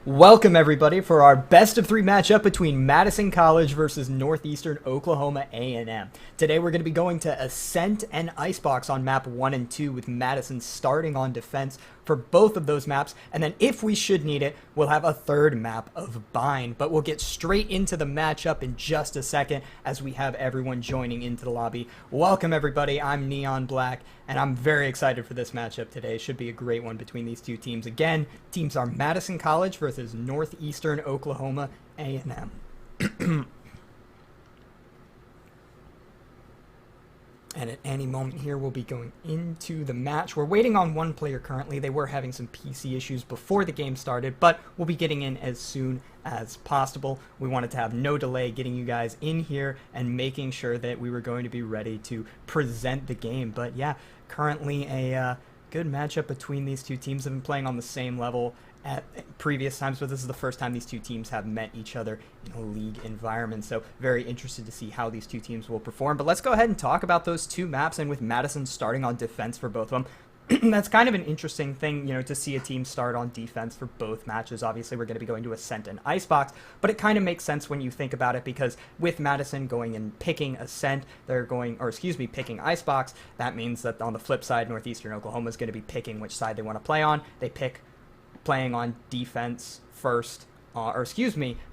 Welcome everybody for our best of three matchup between Madison College versus Northeastern Oklahoma A&M. Today we're going to be going to Ascent and Icebox on map 1 and 2 with Madison starting on defense for both of those maps, and then if we should need it, we'll have a third map of Bind. But we'll get straight into the matchup in just a second as we have everyone joining into the lobby. Welcome everybody, I'm Neon Black, and I'm very excited for this matchup today. It should be a great one between these two teams. Again, teams are Madison College versus Northeastern Oklahoma A&M. And at any moment here, we'll be going into the match. We're waiting on one player currently. They were having some PC issues before the game started, but we'll be getting in as soon as possible. We wanted to have no delay getting you guys in here and making sure that we were going to be ready to present the game. But yeah, currently a good matchup between these two teams. Have been playing on the same level at previous times, but this is the first time these two teams have met each other in a league environment, so very interested to see how these two teams will perform. But let's go ahead and talk about those two maps, and with Madison starting on defense for both of them. That's kind of an interesting thing, you know, to see a team start on defense for both matches. Obviously, we're going to be going to Ascent and Icebox, but it kind of makes sense when you think about it, because with Madison going and picking Ascent, they're going, or excuse me, picking Icebox. That means that on the flip side, Northeastern Oklahoma is going to be picking which side they want to play on. They pick playing on defense first,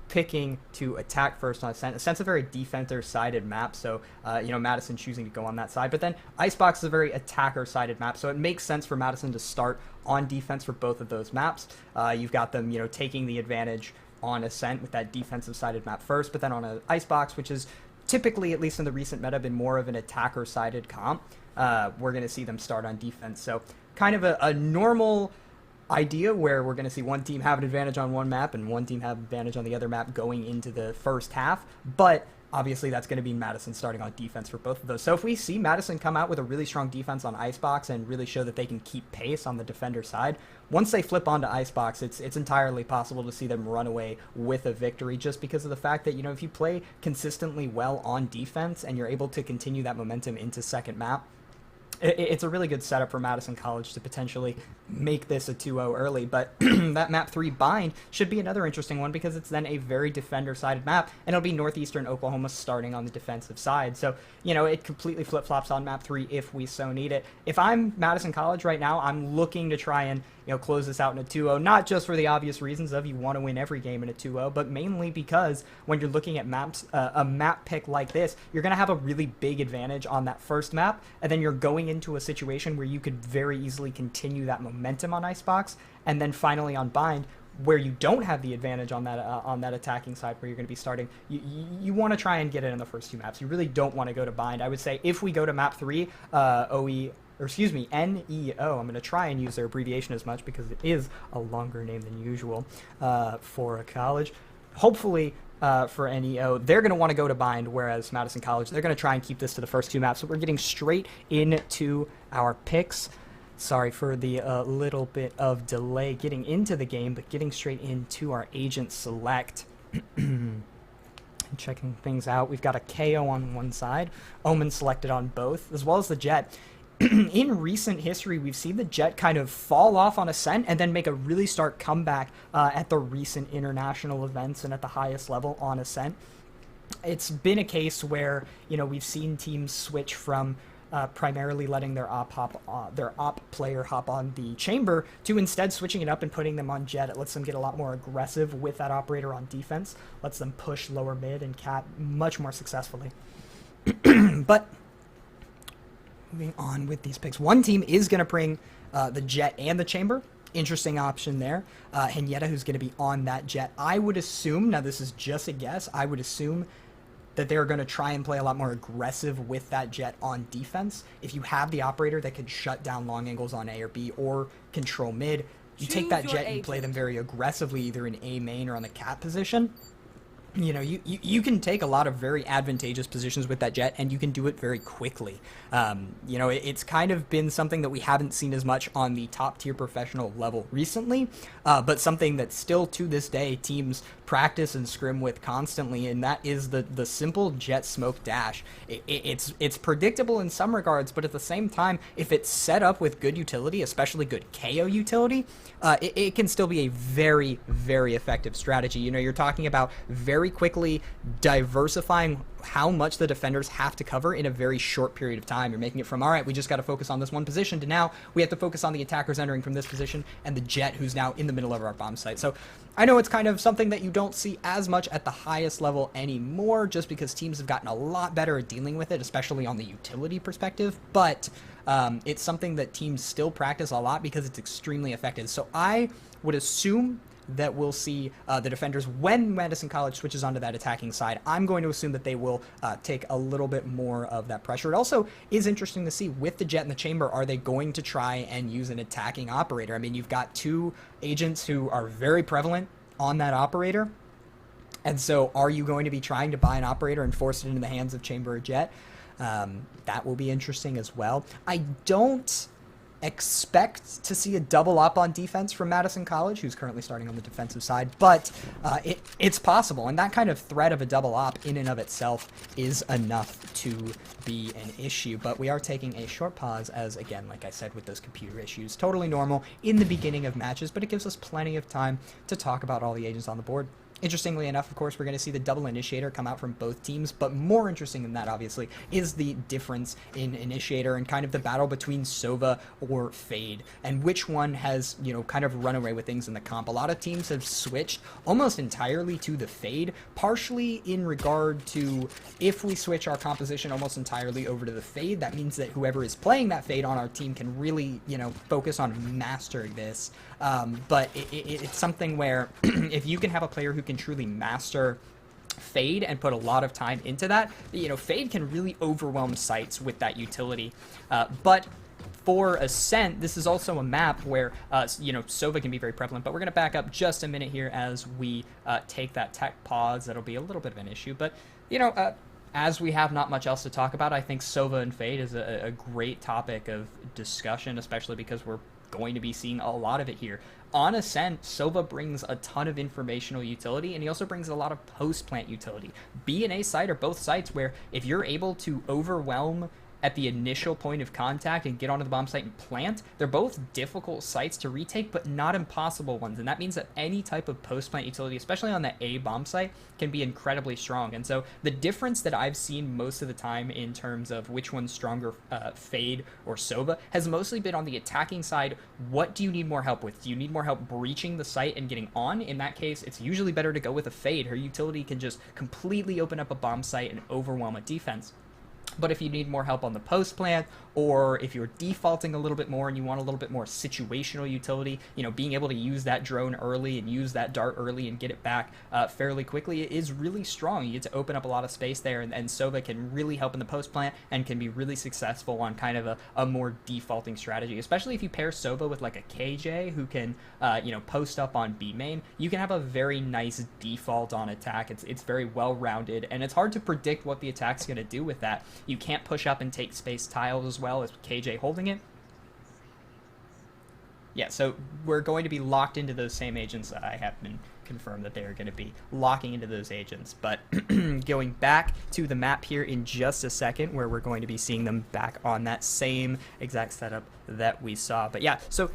picking to attack first on Ascent. Ascent's a very defender-sided map, so, Madison choosing to go on that side. But then Icebox is a very attacker-sided map, so it makes sense for Madison to start on defense for both of those maps. You've got them, taking the advantage on Ascent with that defensive-sided map first, but then on an Icebox, which is typically, at least in the recent meta, been more of an attacker-sided comp, we're going to see them start on defense. So kind of a normal idea where we're going to see one team have an advantage on one map and one team have advantage on the other map going into the first half, but obviously that's going to be Madison starting on defense for both of those. So if we see Madison come out with a really strong defense on Icebox and really show that they can keep pace on the defender side, once they flip onto Icebox, it's entirely possible to see them run away with a victory, just because of the fact that, if you play consistently well on defense and you're able to continue that momentum into second map, it's a really good setup for Madison College to potentially make this a 2-0 early. But that map 3 Bind should be another interesting one, because it's then a very defender-sided map, and it'll be Northeastern Oklahoma starting on the defensive side. So, it completely flip-flops on map 3 if we so need it. If I'm Madison College right now, I'm looking to try and close this out in a 2-0, not just for the obvious reasons of you want to win every game in a 2-0, but mainly because when you're looking at maps, a map pick like this, you're going to have a really big advantage on that first map, and then you're going into a situation where you could very easily continue that momentum on Icebox, and then finally on Bind, where you don't have the advantage on that attacking side where you're going to be starting, you want to try and get it in the first two maps. You really don't want to go to Bind. I would say if we go to map 3, NEO. I'm going to try and use their abbreviation as much because it is a longer name than usual for a college. Hopefully, for NEO, they're going to want to go to Bind, whereas Madison College, they're going to try and keep this to the first two maps. So we're getting straight into our picks. Sorry for the little bit of delay getting into the game, but getting straight into our agent select. Checking things out. We've got a KO on one side, Omen selected on both, as well as the Jet. In recent history, we've seen the Jet kind of fall off on Ascent and then make a really stark comeback at the recent international events and at the highest level on Ascent. It's been a case where, we've seen teams switch from primarily letting their op player hop on the chamber to instead switching it up and putting them on Jet. It lets them get a lot more aggressive with that operator on defense, lets them push lower mid and cap much more successfully. But moving on with these picks, one team is going to bring the Jet and the chamber. Interesting option there. Henrietta, who's going to be on that Jet. I would assume, now this is just a guess, I would assume that they're going to try and play a lot more aggressive with that Jet on defense. If you have the operator that could shut down long angles on A or B or control mid, you take that Jet and play them very aggressively, either in A main or on the cap position. you can take a lot of very advantageous positions with that jet, and you can do it very quickly. It's kind of been something that we haven't seen as much on the top tier professional level recently, but something that still to this day teams practice and scrim with constantly, and that is the simple jet smoke dash. It's predictable in some regards, but at the same time, if it's set up with good utility, especially good KO utility, it can still be a very, very effective strategy. You're talking about very quickly diversifying how much the defenders have to cover in a very short period of time. You're making it from, all right, we just got to focus on this one position, to now we have to focus on the attackers entering from this position and the jet who's now in the middle of our bomb site. So I know it's kind of something that you don't see as much at the highest level anymore, just because teams have gotten a lot better at dealing with it, especially on the utility perspective, but it's something that teams still practice a lot because it's extremely effective. So I would assume that we'll see the defenders, when Madison College switches onto that attacking side, I'm going to assume that they will take a little bit more of that pressure. It also is interesting to see, with the jet in the chamber, are they going to try and use an attacking operator? I mean, you've got two agents who are very prevalent on that operator, and so are you going to be trying to buy an operator and force it into the hands of chamber or jet? That will be interesting as well. I don't expect to see a double up on defense from Madison College, who's currently starting on the defensive side, but it's possible, and that kind of threat of a double op in and of itself is enough to be an issue. But we are taking a short pause, as again, like I said, with those computer issues, totally normal in the beginning of matches, but it gives us plenty of time to talk about all the agents on the board. Interestingly enough, of course, we're going to see the double initiator come out from both teams, but more interesting than that, obviously, is the difference in initiator and kind of the battle between Sova or Fade, and which one has, kind of run away with things in the comp. A lot of teams have switched almost entirely to the Fade, partially in regard to, if we switch our composition almost entirely over to the Fade, that means that whoever is playing that Fade on our team can really, focus on mastering this. But it's something where if you can have a player who can truly master Fade and put a lot of time into that, Fade can really overwhelm sites with that utility. But for Ascent, this is also a map where, Sova can be very prevalent, but we're going to back up just a minute here as we take that tech pause. That'll be a little bit of an issue, but, as we have not much else to talk about, I think Sova and Fade is a great topic of discussion, especially because we're going to be seeing a lot of it here. On Ascent, Sova brings a ton of informational utility, and he also brings a lot of post-plant utility. B and A site are both sites where if you're able to overwhelm at the initial point of contact and get onto the bomb site and plant, they're both difficult sites to retake, but not impossible ones. And that means that any type of post-plant utility, especially on the A bomb site, can be incredibly strong. And so the difference that I've seen most of the time in terms of which one's stronger, Fade or Sova, has mostly been on the attacking side. What do you need more help with? Do you need more help breaching the site and getting on? In that case, it's usually better to go with a Fade. Her utility can just completely open up a bomb site and overwhelm a defense. But if you need more help on the post plant, or if you're defaulting a little bit more and you want a little bit more situational utility, being able to use that drone early and use that dart early and get it back fairly quickly is really strong. You get to open up a lot of space there, and Sova can really help in the post plant and can be really successful on kind of a more defaulting strategy, especially if you pair Sova with like a KJ who can, post up on B main. You can have a very nice default on attack. It's very well rounded, and it's hard to predict what the attack's going to do with that. You can't push up and take space tiles as well as KJ holding it. Yeah, so we're going to be locked into those same agents. I have been confirmed that they are going to be locking into those agents. But going back to the map here in just a second, where we're going to be seeing them back on that same exact setup that we saw. But yeah, so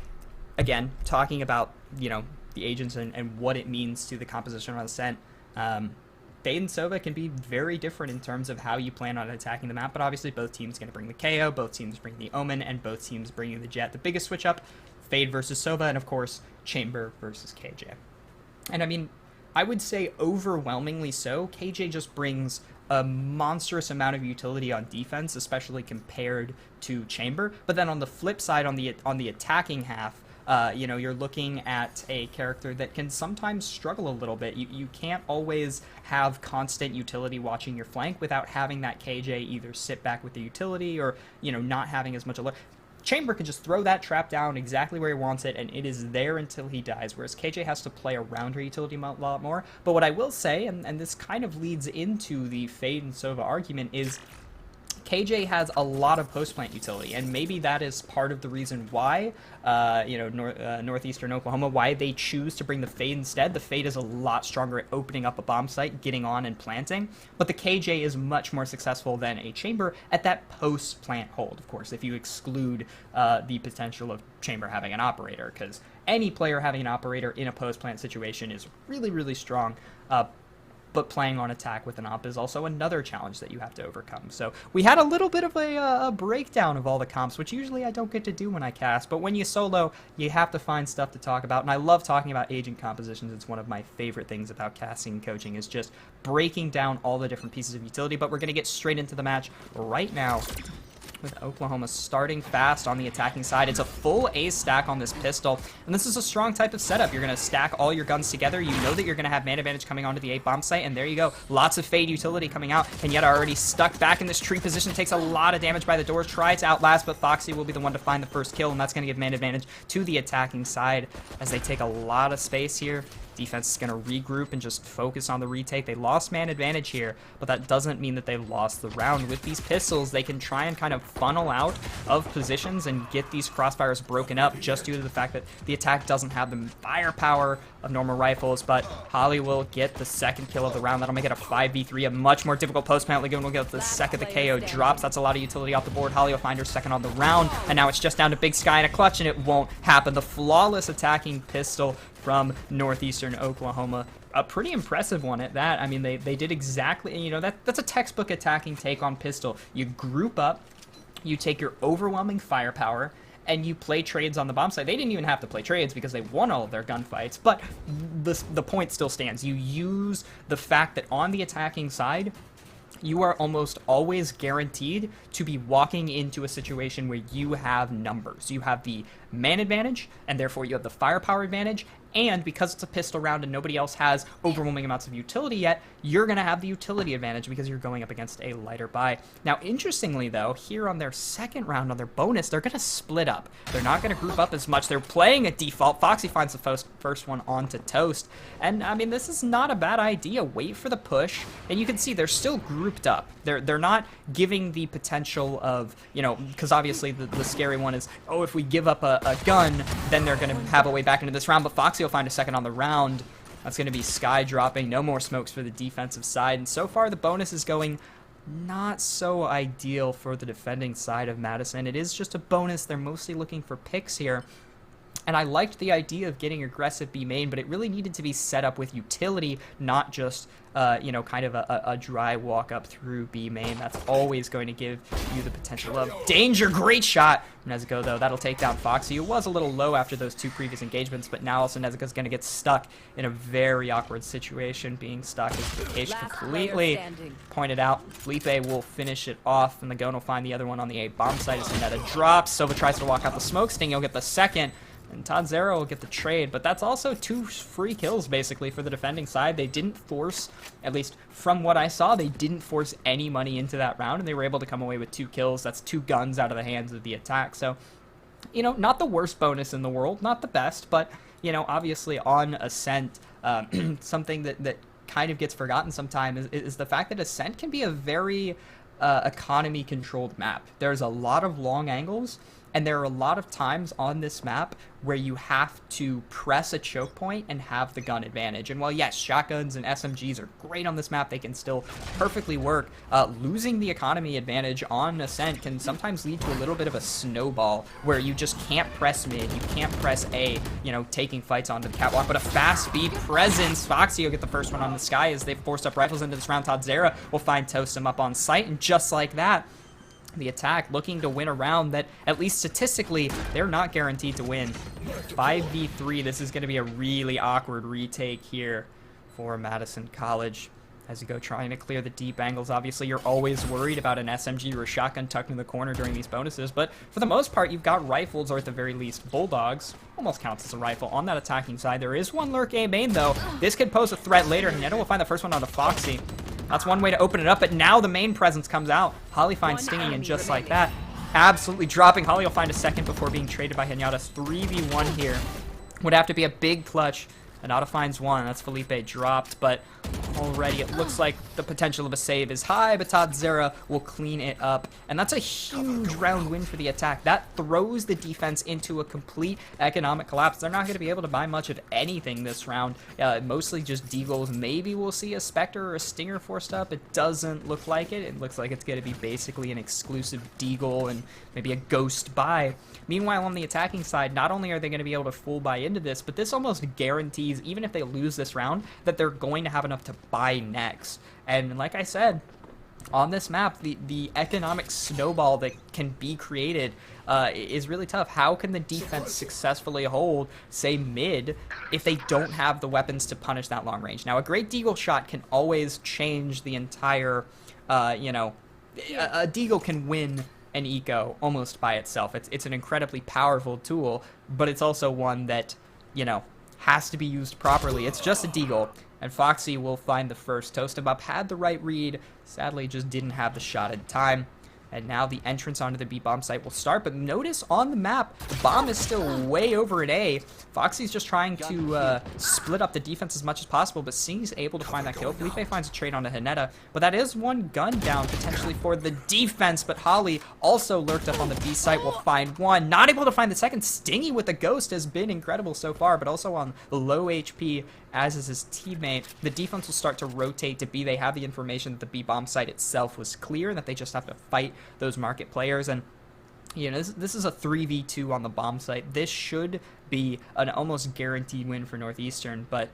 again, talking about, the agents and what it means to the composition on Ascent. Fade and Sova can be very different in terms of how you plan on attacking the map, but obviously both teams going to bring the KO, both teams bring the Omen, and both teams bringing the Jet. The biggest switch up, Fade versus Sova, and of course, Chamber versus KJ. And I mean, I would say overwhelmingly so. KJ just brings a monstrous amount of utility on defense, especially compared to Chamber. But then on the flip side, on the attacking half, you're looking at a character that can sometimes struggle a little bit. You can't always have constant utility watching your flank without having that KJ either sit back with the utility or, not having as much alert. Chamber can just throw that trap down exactly where he wants it, and it is there until he dies, whereas KJ has to play around her utility a lot more. But what I will say, and this kind of leads into the Fade and Sova argument, is KJ has a lot of post-plant utility, and maybe that is part of the reason why, Northeastern Oklahoma, why they choose to bring the Fade instead. The Fade is a lot stronger at opening up a bomb site, getting on and planting, but the KJ is much more successful than a Chamber at that post-plant hold, of course, if you exclude the potential of Chamber having an operator, because any player having an operator in a post-plant situation is really, really strong. But playing on attack with an op is also another challenge that you have to overcome. So we had a little bit of a breakdown of all the comps, which usually I don't get to do when I cast, but when you solo, you have to find stuff to talk about, and I love talking about agent compositions. It's one of my favorite things about casting and coaching, is just breaking down all the different pieces of utility. But we're going to get straight into the match right now, with Oklahoma starting fast on the attacking side. It's a full A stack on this pistol, and this is a strong type of setup. You're going to stack all your guns together. You know that you're going to have man advantage coming onto the A bomb site, and there you go. Lots of Fade utility coming out, and yet already stuck back in this tree position. Takes a lot of damage by the door. Try to outlast, but Foxy will be the one to find the first kill, and that's going to give man advantage to the attacking side as they take a lot of space here. Defense is going to regroup and just focus on the retake. They lost man advantage here, but that doesn't mean that they lost the round. With these pistols, they can try and kind of funnel out of positions and get these crossfires broken up just due to the fact that the attack doesn't have the firepower of normal rifles, but Holly will get the second kill of the round. That'll make it a 5v3, a much more difficult post-plant. Lagoon will get the second the KO drops. That's a lot of utility off the board. Holly will find her second on the round, and now it's just down to Big Sky and a clutch, and it won't happen. The flawless attacking pistol from Northeastern Oklahoma. A pretty impressive one at that. I mean, they did exactly, you know, that's a textbook attacking take on pistol. You group up, you take your overwhelming firepower, and you play trades on the bomb site. They didn't even have to play trades because they won all of their gunfights, but the point still stands. You use the fact that on the attacking side, you are almost always guaranteed to be walking into a situation where you have numbers. You have the man advantage, and therefore you have the firepower advantage, and because it's a pistol round and nobody else has overwhelming amounts of utility yet, you're going to have the utility advantage because you're going up against a lighter buy. Now, interestingly, though, here on their second round, on their bonus, they're going to split up. They're not going to group up as much. They're playing a default. Foxy finds the first one onto Toast. And, I mean, this is not a bad idea. Wait for the push. And you can see they're still grouped up. They're not giving the potential of, you know, because obviously the scary one is, oh, if we give up a gun, then they're going to have a way back into this round. But Foxy will find a second on the round. That's going to be Sky dropping. No more smokes for the defensive side. And so far, the bonus is going not so ideal for the defending side of Madison. It is just a bonus. They're mostly looking for picks here. And I liked the idea of getting aggressive B main, but it really needed to be set up with utility, not just, you know, kind of a dry walk up through B main. That's always going to give you the potential of danger. Great shot from Nezuko, though. That'll take down Foxy, who was a little low after those two previous engagements, but now also Nezuko's going to get stuck in a very awkward situation. Being stuck is the case completely pointed out. Felipe will finish it off, and the Gon will find the other one on the A bomb site as Neta drops. Sova tries to walk out the smoke sting. He'll get the second. And Todd Zero will get the trade, but that's also 2 free kills, basically, for the defending side. They didn't force, at least from what I saw, they didn't force any money into that round, and they were able to come away with 2 kills. That's 2 guns out of the hands of the attack. So, you know, not the worst bonus in the world, not the best, but, you know, obviously on Ascent, something that kind of gets forgotten sometimes is the fact that Ascent can be a very economy-controlled map. There's a lot of long angles, and there are a lot of times on this map where you have to press a choke point and have the gun advantage. And while, yes, shotguns and SMGs are great on this map, they can still perfectly work. Losing the economy advantage on Ascent can sometimes lead to a little bit of a snowball where you just can't press mid, you can't press A, you know, taking fights onto the catwalk. But a fast speed presence, Foxy will get the first one on the Sky as they've forced up rifles into this round. Todd Zera will find Toast him up on site, and just like that, the attack looking to win a round that, at least statistically, they're not guaranteed to win. 5v3, this is going to be a really awkward retake here for Madison College. As you go trying to clear the deep angles, obviously you're always worried about an SMG or a shotgun tucked in the corner during these bonuses, but for the most part, you've got rifles, or at the very least, bulldogs. Almost counts as a rifle on that attacking side. There is one lurk A main, though. This could pose a threat later. Neto will find the first one onto Foxy. That's one way to open it up, but now the main presence comes out. Holly finds Stinging, and just like that, absolutely dropping. Holly will find a second before being traded by Henyatta. 3v1 here. Would have to be a big clutch. Henyatta finds one. That's Felipe dropped, but already it looks like the potential of a save is high, but Tadzera will clean it up. And that's a huge round win for the attack. That throws the defense into a complete economic collapse. They're not going to be able to buy much of anything this round. Mostly just deagles. Maybe we'll see a Spectre or a Stinger forced up. It doesn't look like it. It looks like it's going to be basically an exclusive deagle and maybe a ghost buy. Meanwhile, on the attacking side, not only are they going to be able to full buy into this, but this almost guarantees, even if they lose this round, that they're going to have enough to buy next. And like I said, on this map, the economic snowball that can be created is really tough. How can the defense successfully hold, say, mid, if they don't have the weapons to punish that long range? Now, a great deagle shot can always change the entire, a deagle can win an eco almost by itself. It's an incredibly powerful tool, but it's also one that, has to be used properly. It's just a deagle, and Foxy will find the first. Toast him up, had the right read, sadly just didn't have the shot in time. And now the entrance onto the B bomb site will start, but notice on the map, the bomb is still way over at A. Foxy's just trying to split up the defense as much as possible, but Sing's able to find that kill. Felipe finds a trade onto Henyatta, but that is one gun down potentially for the defense, but Holly also lurked up on the B site, will find one. Not able to find the second. Stingy with the ghost has been incredible so far, but also on low HP, as is his teammate. The defense will start to rotate to B. They have the information that the B bomb site itself was clear and that they just have to fight those market players. And this is a 3v2 on the bomb site. This should be an almost guaranteed win for Northeastern, but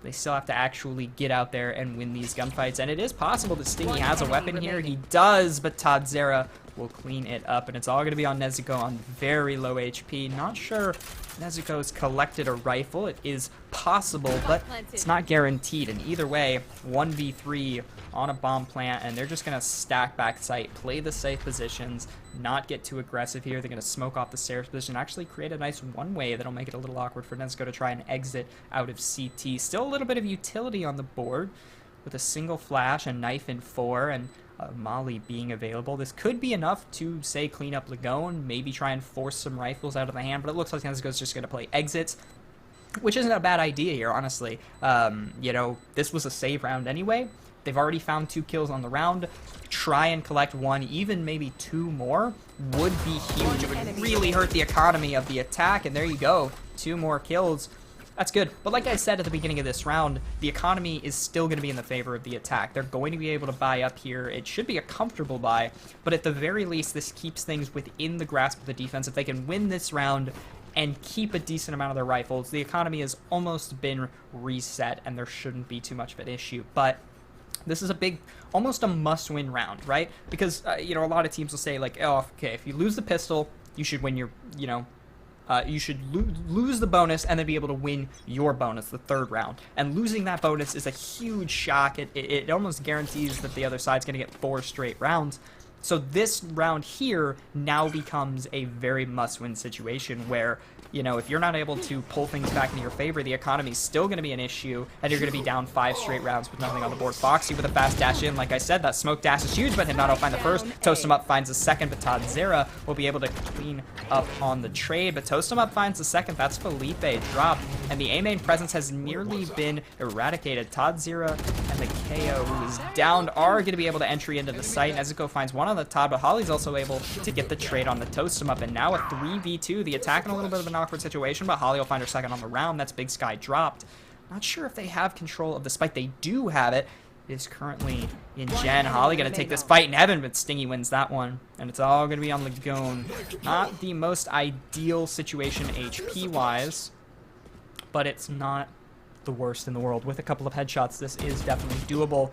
they still have to actually get out there and win these gunfights. And it is possible that Stingy has a weapon here. He does, but Tadzera will clean it up, and it's all going to be on Nezuko on very low HP. Not sure Nezuko's collected a rifle. It is possible, but it's not guaranteed. And either way, 1v3 on a bomb plant, and they're just going to stack back site, play the safe positions, not get too aggressive here. They're going to smoke off the stairs position, actually create a nice one-way that'll make it a little awkward for Nezuko to try and exit out of CT. Still a little bit of utility on the board with a single flash, a knife in 4, and Molly being available. This could be enough to, say, clean up Lagone, maybe try and force some rifles out of the hand, but it looks like Nezuko's just going to play exits, which isn't a bad idea here, honestly. This was a save round anyway. They've already found 2 kills on the round. Try and collect 1, even maybe 2 more would be huge. It would really hurt the economy of the attack, and there you go. 2 more kills. That's good. But like I said at the beginning of this round, the economy is still going to be in the favor of the attack. They're going to be able to buy up here. It should be a comfortable buy, but at the very least, this keeps things within the grasp of the defense. If they can win this round and keep a decent amount of their rifles, the economy has almost been reset, and there shouldn't be too much of an issue. But this is a big, almost a must-win round, right? Because, a lot of teams will say, like, oh, okay, if you lose the pistol, you should win your, you should lose the bonus and then be able to win your bonus, the 3rd round. And losing that bonus is a huge shock. It almost guarantees that the other side's going to get 4 straight rounds. So this round here now becomes a very must-win situation where, if you're not able to pull things back in your favor, the economy's still going to be an issue, and you're going to be down 5 straight rounds with nothing on the board. Foxy with a fast dash in. Like I said, that smoke dash is huge, but Henyatta will find the first. Toast him up finds the second, but Tadzera will be able to clean up on the trade. But Toast him up finds the second. That's Felipe dropped, and the A-main presence has nearly been eradicated. Tadzera and the KO, who is downed, are going to be able to entry into the site. Nezuko finds one on the top, but Holly's also able to get the trade on the Toast him up, and now a 3v2. The attack in a little bit of an awkward situation, but Holly will find her second on the round. That's Big Sky dropped. Not sure if they have control of the spike. They do have it. It is currently in Gen. Holly going to take this fight in heaven, but Stingy wins that one. And it's all going to be on Lagone. Not the most ideal situation HP-wise, but it's not the worst in the world. With a couple of headshots, this is definitely doable.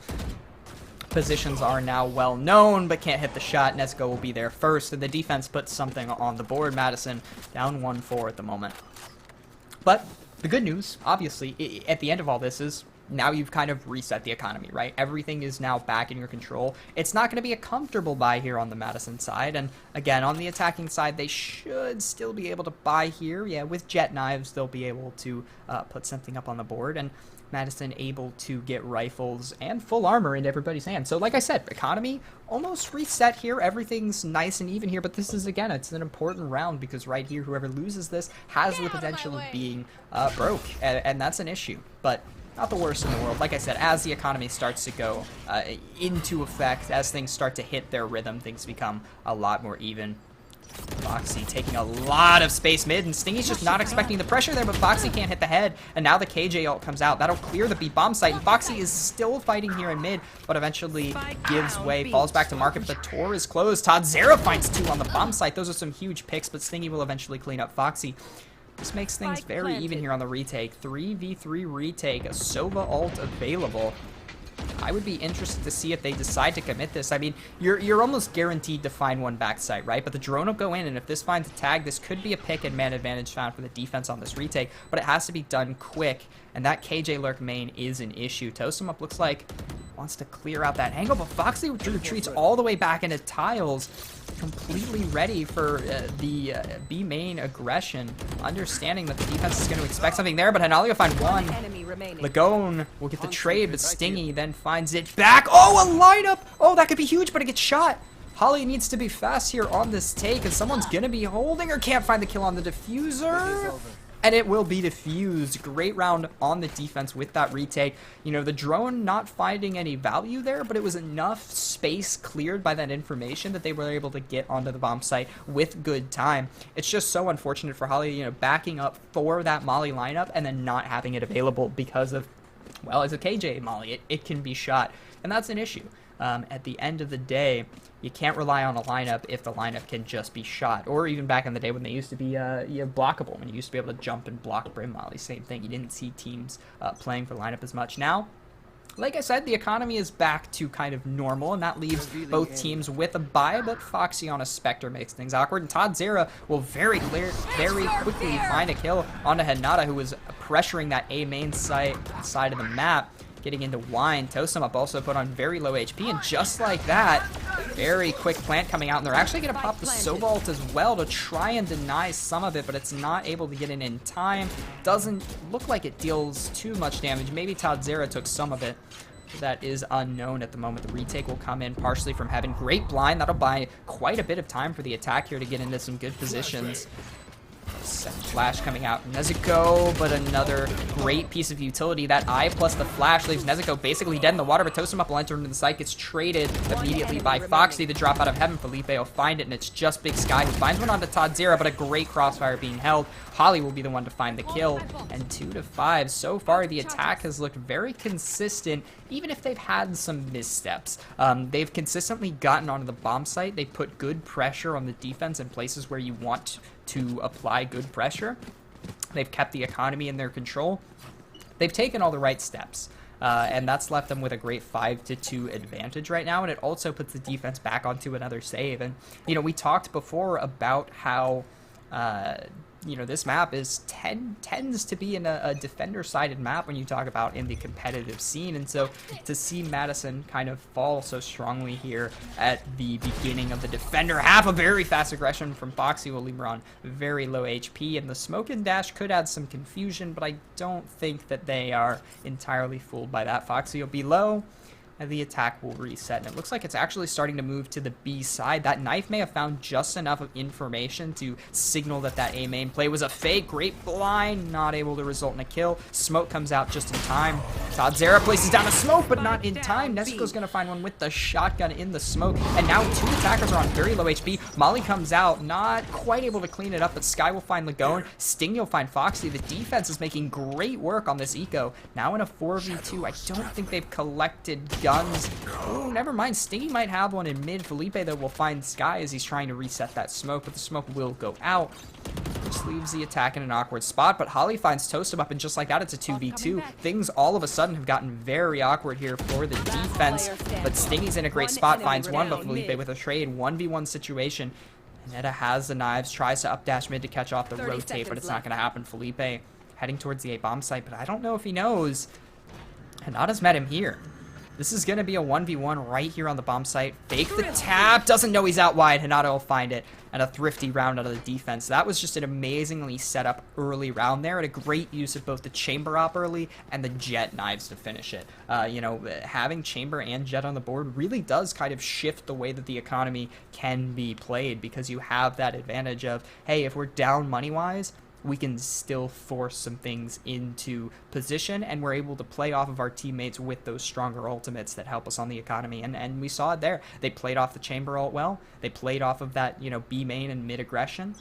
Positions are now well known, but can't hit the shot. Nezuko will be there first, and the defense puts something on the board. Madison down 1-4 at the moment. But the good news, obviously, at the end of all this is now you've kind of reset the economy, right? Everything is now back in your control. It's not going to be a comfortable buy here on the Madison side, and again, on the attacking side, they should still be able to buy here. Yeah, with jet knives, they'll be able to put something up on the board, and Madison able to get rifles and full armor into everybody's hands. So like I said, economy almost reset here. Everything's nice and even here, but this is, again, it's an important round because right here, whoever loses this has the potential of being broke, and that's an issue. But not the worst in the world. Like I said, as the economy starts to go into effect, as things start to hit their rhythm, things become a lot more even. Foxy taking a lot of space mid, and Stingy's just not expecting the pressure there, but Foxy can't hit the head, and now the KJ ult comes out. That'll clear the B bomb site, and Foxy is still fighting here in mid, but eventually gives way, falls back to market, but the Tor is closed. Todd0 finds 2 on the bomb site. Those are some huge picks, but Stingy will eventually clean up Foxy. This makes things very even here on the retake. 3v3 retake, a Sova ult available. I would be interested to see if they decide to commit this. I mean, you're almost guaranteed to find one backside, right? But the drone will go in, and if this finds a tag, this could be a pick and man advantage found for the defense on this retake, but it has to be done quick, and that KJ Lurk main is an issue. Toastum looks like wants to clear out that angle, but Foxy retreats all the way back into tiles, completely ready for the B main aggression, understanding that the defense is going to expect something there, but Hanali will find one. Lagone will get the trade, but Stingy then finds it back. Oh, a lineup! Oh, that could be huge, but it gets shot. Holly needs to be fast here on this take, and someone's going to be holding her. Can't find the kill on the diffuser. And it will be defused. Great round on the defense with that retake. You know, the drone not finding any value there, but it was enough space cleared by that information that they were able to get onto the bomb site with good time. It's just so unfortunate for Holly, you know, backing up for that Molly lineup and then not having it available because of, well, it's a KJ Molly. It can be shot, and that's an issue. At the end of the day, you can't rely on a lineup if the lineup can just be shot. Or even back in the day when they used to be blockable, when you used to be able to jump and block Brim Molly, same thing. You didn't see teams playing for lineup as much. Now, like I said, the economy is back to kind of normal, and that leaves both teams with a bye, but Foxy on a Spectre makes things awkward, and Todd0 will very quickly find a kill onto Hinata, who was pressuring that A main side of the map. Getting into Wine. Toastum up also put on very low HP, and just like that, very quick plant coming out, and they're actually going to pop the Sova ult as well to try and deny some of it, but it's not able to get in time. Doesn't look like it deals too much damage. Maybe Todd0 took some of it. That is unknown at the moment. The retake will come in partially from Heaven. Great blind. That'll buy quite a bit of time for the attack here to get into some good positions. Flash coming out. Nezuko, but another great piece of utility. That eye plus the flash leaves Nezuko basically dead in the water, but Toastum will enter into the site, gets traded immediately by Foxy. The drop out of Heaven. Felipe will find it, and it's just Big Sky who finds one onto Todd0, but a great crossfire being held. Holly will be the one to find the kill, and 2-5. So far, the attack has looked very consistent, even if they've had some missteps. They've consistently gotten onto the bomb site. They put good pressure on the defense in places where you want to apply good pressure. They've kept the economy in their control. They've taken all the right steps, and that's left them with a great 5-2 advantage right now, and it also puts the defense back onto another save. And, you know, we talked before about how you know, this map tends to be in a defender-sided map when you talk about in the competitive scene, and so to see Madison kind of fall so strongly here at the beginning of the defender half, a very fast aggression from Foxy will leave her on very low HP, and the smoke and dash could add some confusion, but I don't think that they are entirely fooled by that. Foxy will be low, and the attack will reset, and it looks like it's actually starting to move to the B side. That knife may have found just enough of information to signal that that A main play was a fake. Great blind, not able to result in a kill. Smoke comes out just in time. Todd0 places down a smoke, but not in time. Nezuko's gonna find one with the shotgun in the smoke, and now 2 attackers are on very low HP. Molly comes out, not quite able to clean it up, but Sky will find Lagone. Sting will find Foxy. The defense is making great work on this eco. Now in a 4v2, I don't think they've collected guns. Oh, never mind. Stingy might have one in mid. Felipe, though, will find Sky as he's trying to reset that smoke, but the smoke will go out. Just leaves the attack in an awkward spot, but Holly finds Toastum up, and just like that, it's a 2v2. Things all of a sudden have gotten very awkward here for the defense, but Stingy's in a great spot, finds one, but Felipe with a trade, 1v1 situation. Netta has the knives, tries to updash mid to catch off the rotate, but it's not going to happen. Felipe heading towards the A bomb site, but I don't know if he knows. Hinata's met him here. This is going to be a 1v1 right here on the bomb site. Fake the tap. Doesn't know he's out wide. Hinata will find it. And a thrifty round out of the defense. That was just an amazingly set up early round there. And a great use of both the chamber op early and the jet knives to finish it. You know, having chamber and jet on the board really does kind of shift the way that the economy can be played. Because you have that advantage of, hey, if we're down money-wise, we can still force some things into position, and we're able to play off of our teammates with those stronger ultimates that help us on the economy, and we saw it there. They played off the chamber ult well, they played off of that, you know, B main and mid aggression,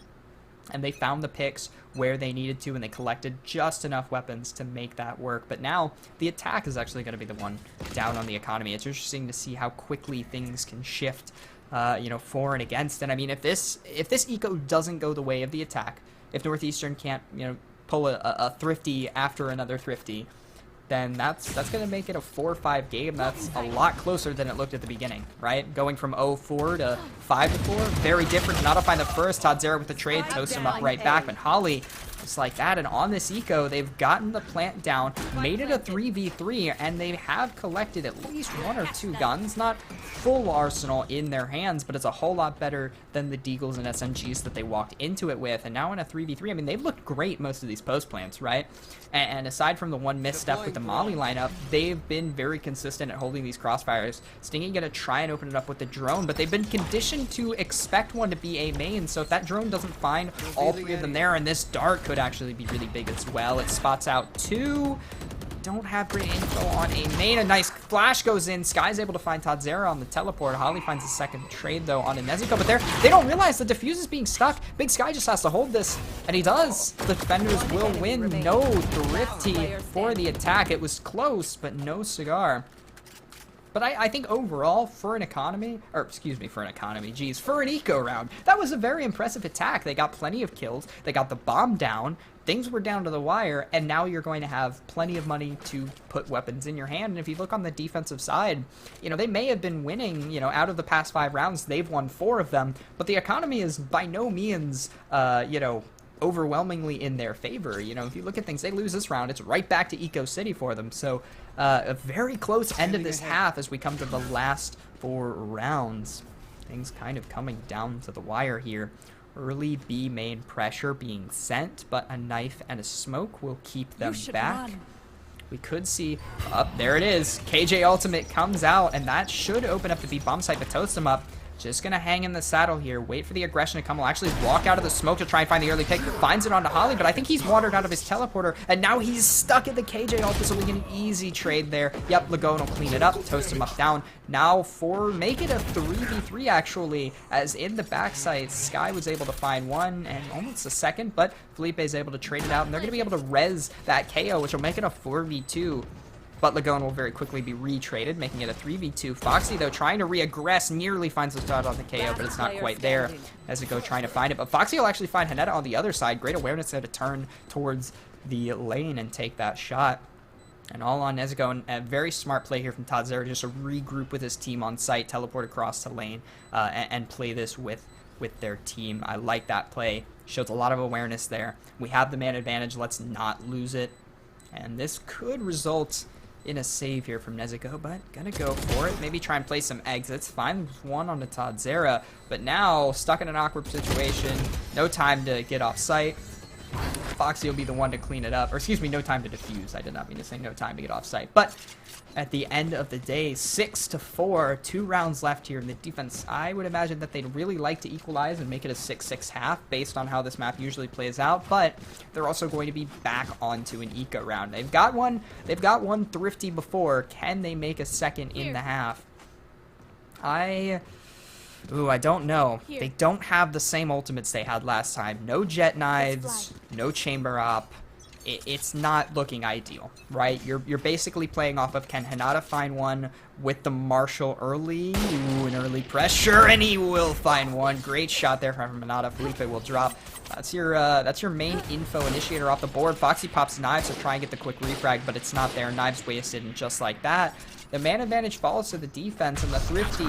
and they found the picks where they needed to, and they collected just enough weapons to make that work. But now the attack is actually going to be the one down on the economy. It's interesting to see how quickly things can shift, you know, for and against. And I mean, if this eco doesn't go the way of the attack, if Northeastern can't, you know, pull a thrifty after another thrifty, then that's going to make it a 4-5 game. That's a lot closer than it looked at the beginning, right? Going from 0-4 to 5-4, very different. Not to find the first. Tadzera with the trade, toast him up right back, but Holly just like that. And on this eco, they've gotten the plant down, made it a 3v3, and they have collected at least 1 or 2 guns. Not full arsenal in their hands, but it's a whole lot better than the Deagles and SMGs that they walked into it with. And now in a 3v3, I mean, they've looked great most of these post plants, right? And aside from the one misstep with the Molly lineup, they've been very consistent at holding these crossfires. Stingy gonna try and open it up with the drone, but they've been conditioned to expect one to be a main, so if that drone doesn't find all 3 of them there, and this dart could actually be really big as well. It spots out 2. Don't have great info on a main. A nice flash goes in. Sky's able to find Tadzera on the teleport. Holly finds a second trade, though, on a Nezuko. But they don't realize the defuse is being stuck. Big Sky just has to hold this, and he does. The defenders will win. No thrifty for the attack. It was close, but no cigar. But I think overall, for an economy, or excuse me, for an economy, geez, for an eco round, that was a very impressive attack. They got plenty of kills. They got the bomb down. Things were down to the wire, and now you're going to have plenty of money to put weapons in your hand. And if you look on the defensive side, you know, they may have been winning, you know, out of the past 5 rounds, they've won 4 of them, but the economy is by no means, you know, overwhelmingly in their favor. You know, if you look at things, they lose this round, it's right back to Eco City for them. So a very close end of this half as we come to the last 4 rounds. Things kind of coming down to the wire here. Early B main pressure being sent, but a knife and a smoke will keep them back. We could see, there it is. KJ ultimate comes out, and that should open up the B bomb site, but toast him up. Just gonna hang in the saddle here, wait for the aggression to come. We'll actually walk out of the smoke to try and find the early pick. Finds it onto Holly, but I think he's wandered out of his teleporter, and now he's stuck at the KJ ult, so we get an easy trade there. Yep, Lagone will clean it up, toast him up down. Now make it a 3v3 actually, as in the backside, Sky was able to find one and almost a second, but Felipe is able to trade it out, and they're gonna be able to res that KO, which will make it a 4v2. But Lagone will very quickly be retraded, making it a 3v2. Foxy, though, trying to re-aggress, nearly finds the start on the KO, but it's not quite there as it go trying to find it. But Foxy will actually find Hinata on the other side. Great awareness there to turn towards the lane and take that shot. And all on Nezuko, and a very smart play here from Tadzera, just to regroup with his team on site, teleport across to lane, and play this with their team. I like that play. Shows a lot of awareness there. We have the man advantage. Let's not lose it. And this could result in a save here from Nezuko, but gonna go for it. Maybe try and play some exits. Finds one on the Tadzera, but now stuck in an awkward situation. No time to get off site. Foxy will be the one to clean it up. Or excuse me, no time to defuse. I did not mean to say no time to get off site. But at the end of the day, 6-4, 2 rounds left here in the defense. I would imagine that they'd really like to equalize and make it a 6-6 half based on how this map usually plays out, but they're also going to be back onto an eco round. They've got one thrifty before. Can they make a second in the half? I don't know. They don't have the same ultimates they had last time. No jet knives, no chamber op. It's not looking ideal, right? You're basically playing off of, can Hinata find one with the Marshall early? Ooh, an early pressure, and he will find one. Great shot there from Hinata. Felipe will drop. That's your main info initiator off the board. Foxy pops knives to try and get the quick refrag, but it's not there. Knives wasted, and just like that, the man advantage falls to the defense, and the thrifty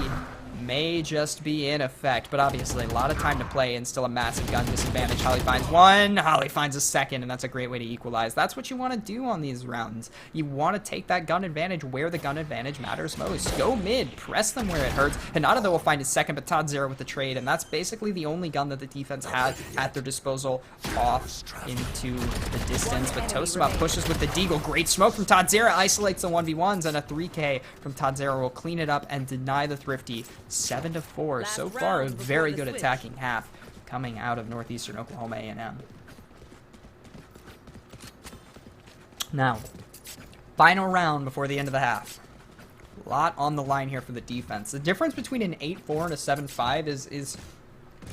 may just be in effect, but obviously a lot of time to play and still a massive gun disadvantage. Holly finds one, Holly finds a second, and that's a great way to equalize. That's what you want to do on these rounds. You want to take that gun advantage where the gun advantage matters most. Go mid, press them where it hurts. Hinata, though, will find his second, but Todd Zero with the trade, and that's basically the only gun that the defense had at their disposal off into the distance. But Toastama pushes with the deagle. Great smoke from Todd Zero, isolates the 1v1s, and a 3K from Todd Zero will clean it up and deny the Thrifty. 7-4. So far, a very good attacking half coming out of Northeastern Oklahoma A&M. Now, final round before the end of the half. A lot on the line here for the defense. The difference between an 8-4 and a 7-5 is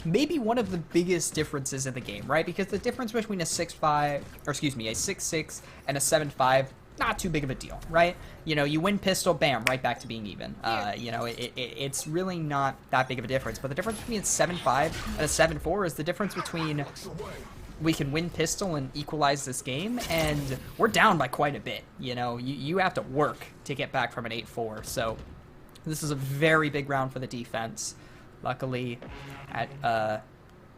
maybe one of the biggest differences in the game, right? Because the difference between a 6-5, or excuse me, a 6-6 and a 7-5, not too big of a deal, right? You know, you win pistol, bam, right back to being even. You know, it's really not that big of a difference. But the difference between a 7-5 and a 7-4 is the difference between we can win pistol and equalize this game, and we're down by quite a bit. You know, you have to work to get back from an 8-4. So this is a very big round for the defense. Luckily, at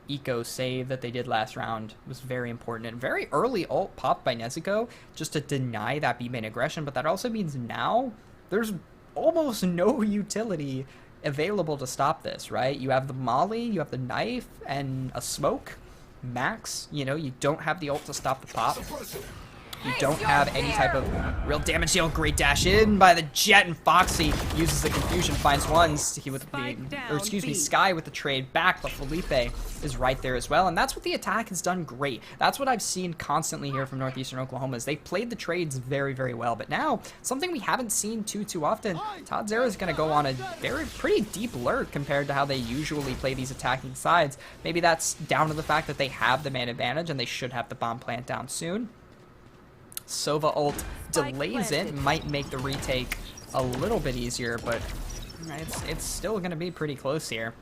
eco save that they did last round was very important, and very early ult popped by Nezuko just to deny that B main aggression. But that also means now there's almost no utility available to stop this, right? You have the molly, you have the knife, and a smoke max. You know, you don't have the ult to stop the pop. You don't have any type of real damage deal. Great dash in by the Jet, and Foxy uses the confusion, finds one. Sticky with the, or excuse me, Sky with the trade back, but Felipe is right there as well. And that's what the attack has done great. That's what I've seen constantly here from Northeastern Oklahoma, is they've played the trades very, very well. But now, something we haven't seen too often, Todd Zero is going to go on a pretty deep lurk compared to how they usually play these attacking sides. Maybe that's down to the fact that they have the man advantage and they should have the bomb plant down soon. Sova ult delays it, might make the retake a little bit easier, but it's still going to be pretty close here.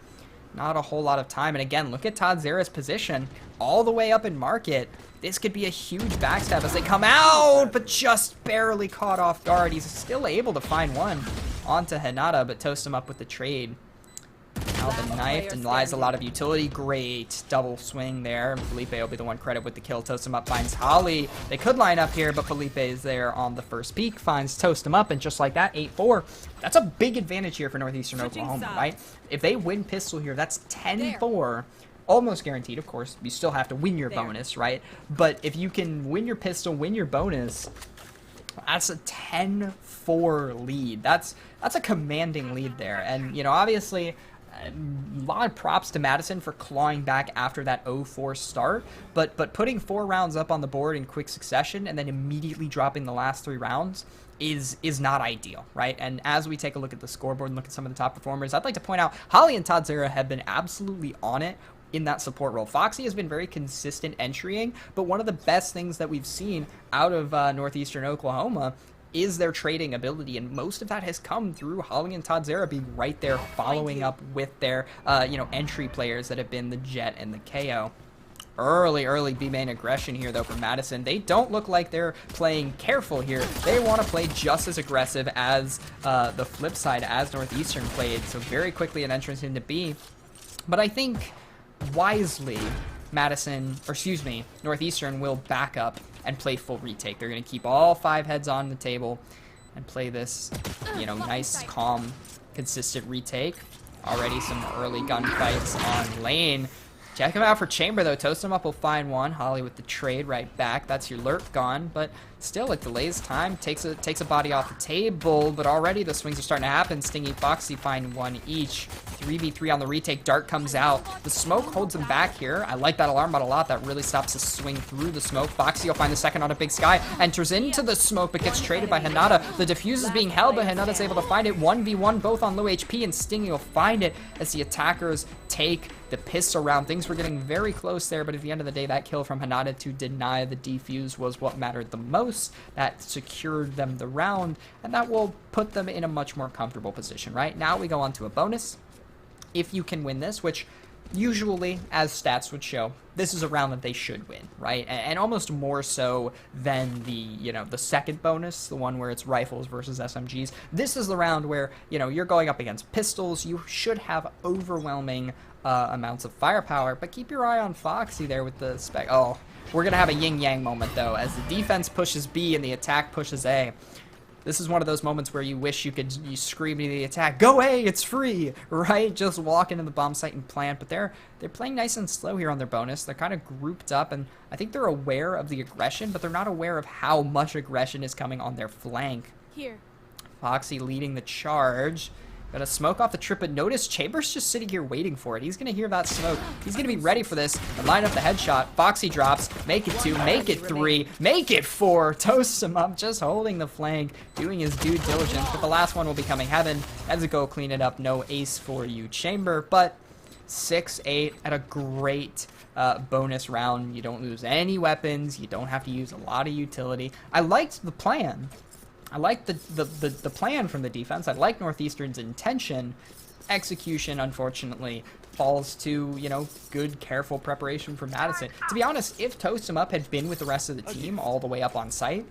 Not a whole lot of time. And again, look at Todd Zera's position all the way up in market. This could be a huge backstab as they come out, but just barely caught off guard. He's still able to find one onto Hinata, but toast him up with the trade. Now the knife denies a lot of utility. Great double swing there. Felipe will be the one credit with the kill. Toast him up, finds Holly. They could line up here, but Felipe is there on the first peak. Finds Toast him up, and just like that, 8-4. That's a big advantage here for Northeastern Oklahoma, right? If they win pistol here, that's 10-4. Almost guaranteed, of course. You still have to win your bonus, right? But if you can win your pistol, win your bonus, that's a 10-4 lead. That's a commanding lead there. And, you know, obviously, a lot of props to Madison for clawing back after that 0-4 start, but putting 4 rounds up on the board in quick succession and then immediately dropping the last 3 rounds is not ideal, right? And as we take a look at the scoreboard and look at some of the top performers, I'd like to point out Holly and Todd Zera have been absolutely on it in that support role. Foxy has been very consistent entrying, but one of the best things that we've seen out of Northeastern Oklahoma is their trading ability, and most of that has come through Holly and Todd Zera being right there following up with their you know, entry players that have been the Jet and the KO. Early B main aggression here though from Madison. They don't look like they're playing careful here. They want to play just as aggressive as the flip side, as Northeastern played. So very quickly an entrance into B. But I think wisely Madison, or excuse me, Northeastern will back up and play full retake. They're going to keep all 5 heads on the table and play this, you know, nice, calm, consistent retake. Already some early gunfights on lane. Check him out for chamber though. Toast him up will find one. Holly with the trade right back. That's your lurk gone, but still it delays time. Takes a body off the table, but already the swings are starting to happen. Stingy, Foxy find one each. 3v3 on the retake. Dart comes out. The smoke holds him back here. I like that alarm bot a lot. That really stops his swing through the smoke. Foxy will find the second on a big Sky. Enters into the smoke, but gets traded by Hinata. The defuse is being held, but Hinata's able to find it. 1v1, both on low HP, and Stingy will find it as the attackers take the pistol round. Things were getting very close there, but at the end of the day, that kill from Hinata to deny the defuse was what mattered the most. That secured them the round, and that will put them in a much more comfortable position, right? Now we go on to a bonus. If you can win this, which usually, as stats would show, this is a round that they should win, right? And almost more so than the, the second bonus, the one where it's rifles versus SMGs. This is the round where, you're going up against pistols. You should have overwhelming amounts of firepower, but keep your eye on Foxy there with the spec. Oh, we're going to have a yin-yang moment, though, as the defense pushes B and the attack pushes A. This is one of those moments where you wish you scream to the attack, "Go A, it's free!" Right? Just walk into the bomb site and plant. But they're playing nice and slow here on their bonus. They're kind of grouped up, and I think they're aware of the aggression, but they're not aware of how much aggression is coming on their flank. Here. Foxy leading the charge. Gonna smoke off the trip, but notice Chambers just sitting here waiting for it. He's gonna hear that smoke. He's gonna be ready for this and line up the headshot. Foxy drops, make it 2, make it 3, make it 4. Toasts him up, just holding the flank, doing his due diligence. But the last one will be coming heaven. As it go clean it up, no ace for you, Chamber. But 6-8 at a great bonus round. You don't lose any weapons. You don't have to use a lot of utility. I liked the plan. I like the plan from the defense. I like Northeastern's intention. Execution, unfortunately, falls to, good, careful preparation from Madison. To be honest, if Toast 'em Up had been with the rest of the team all the way up on site,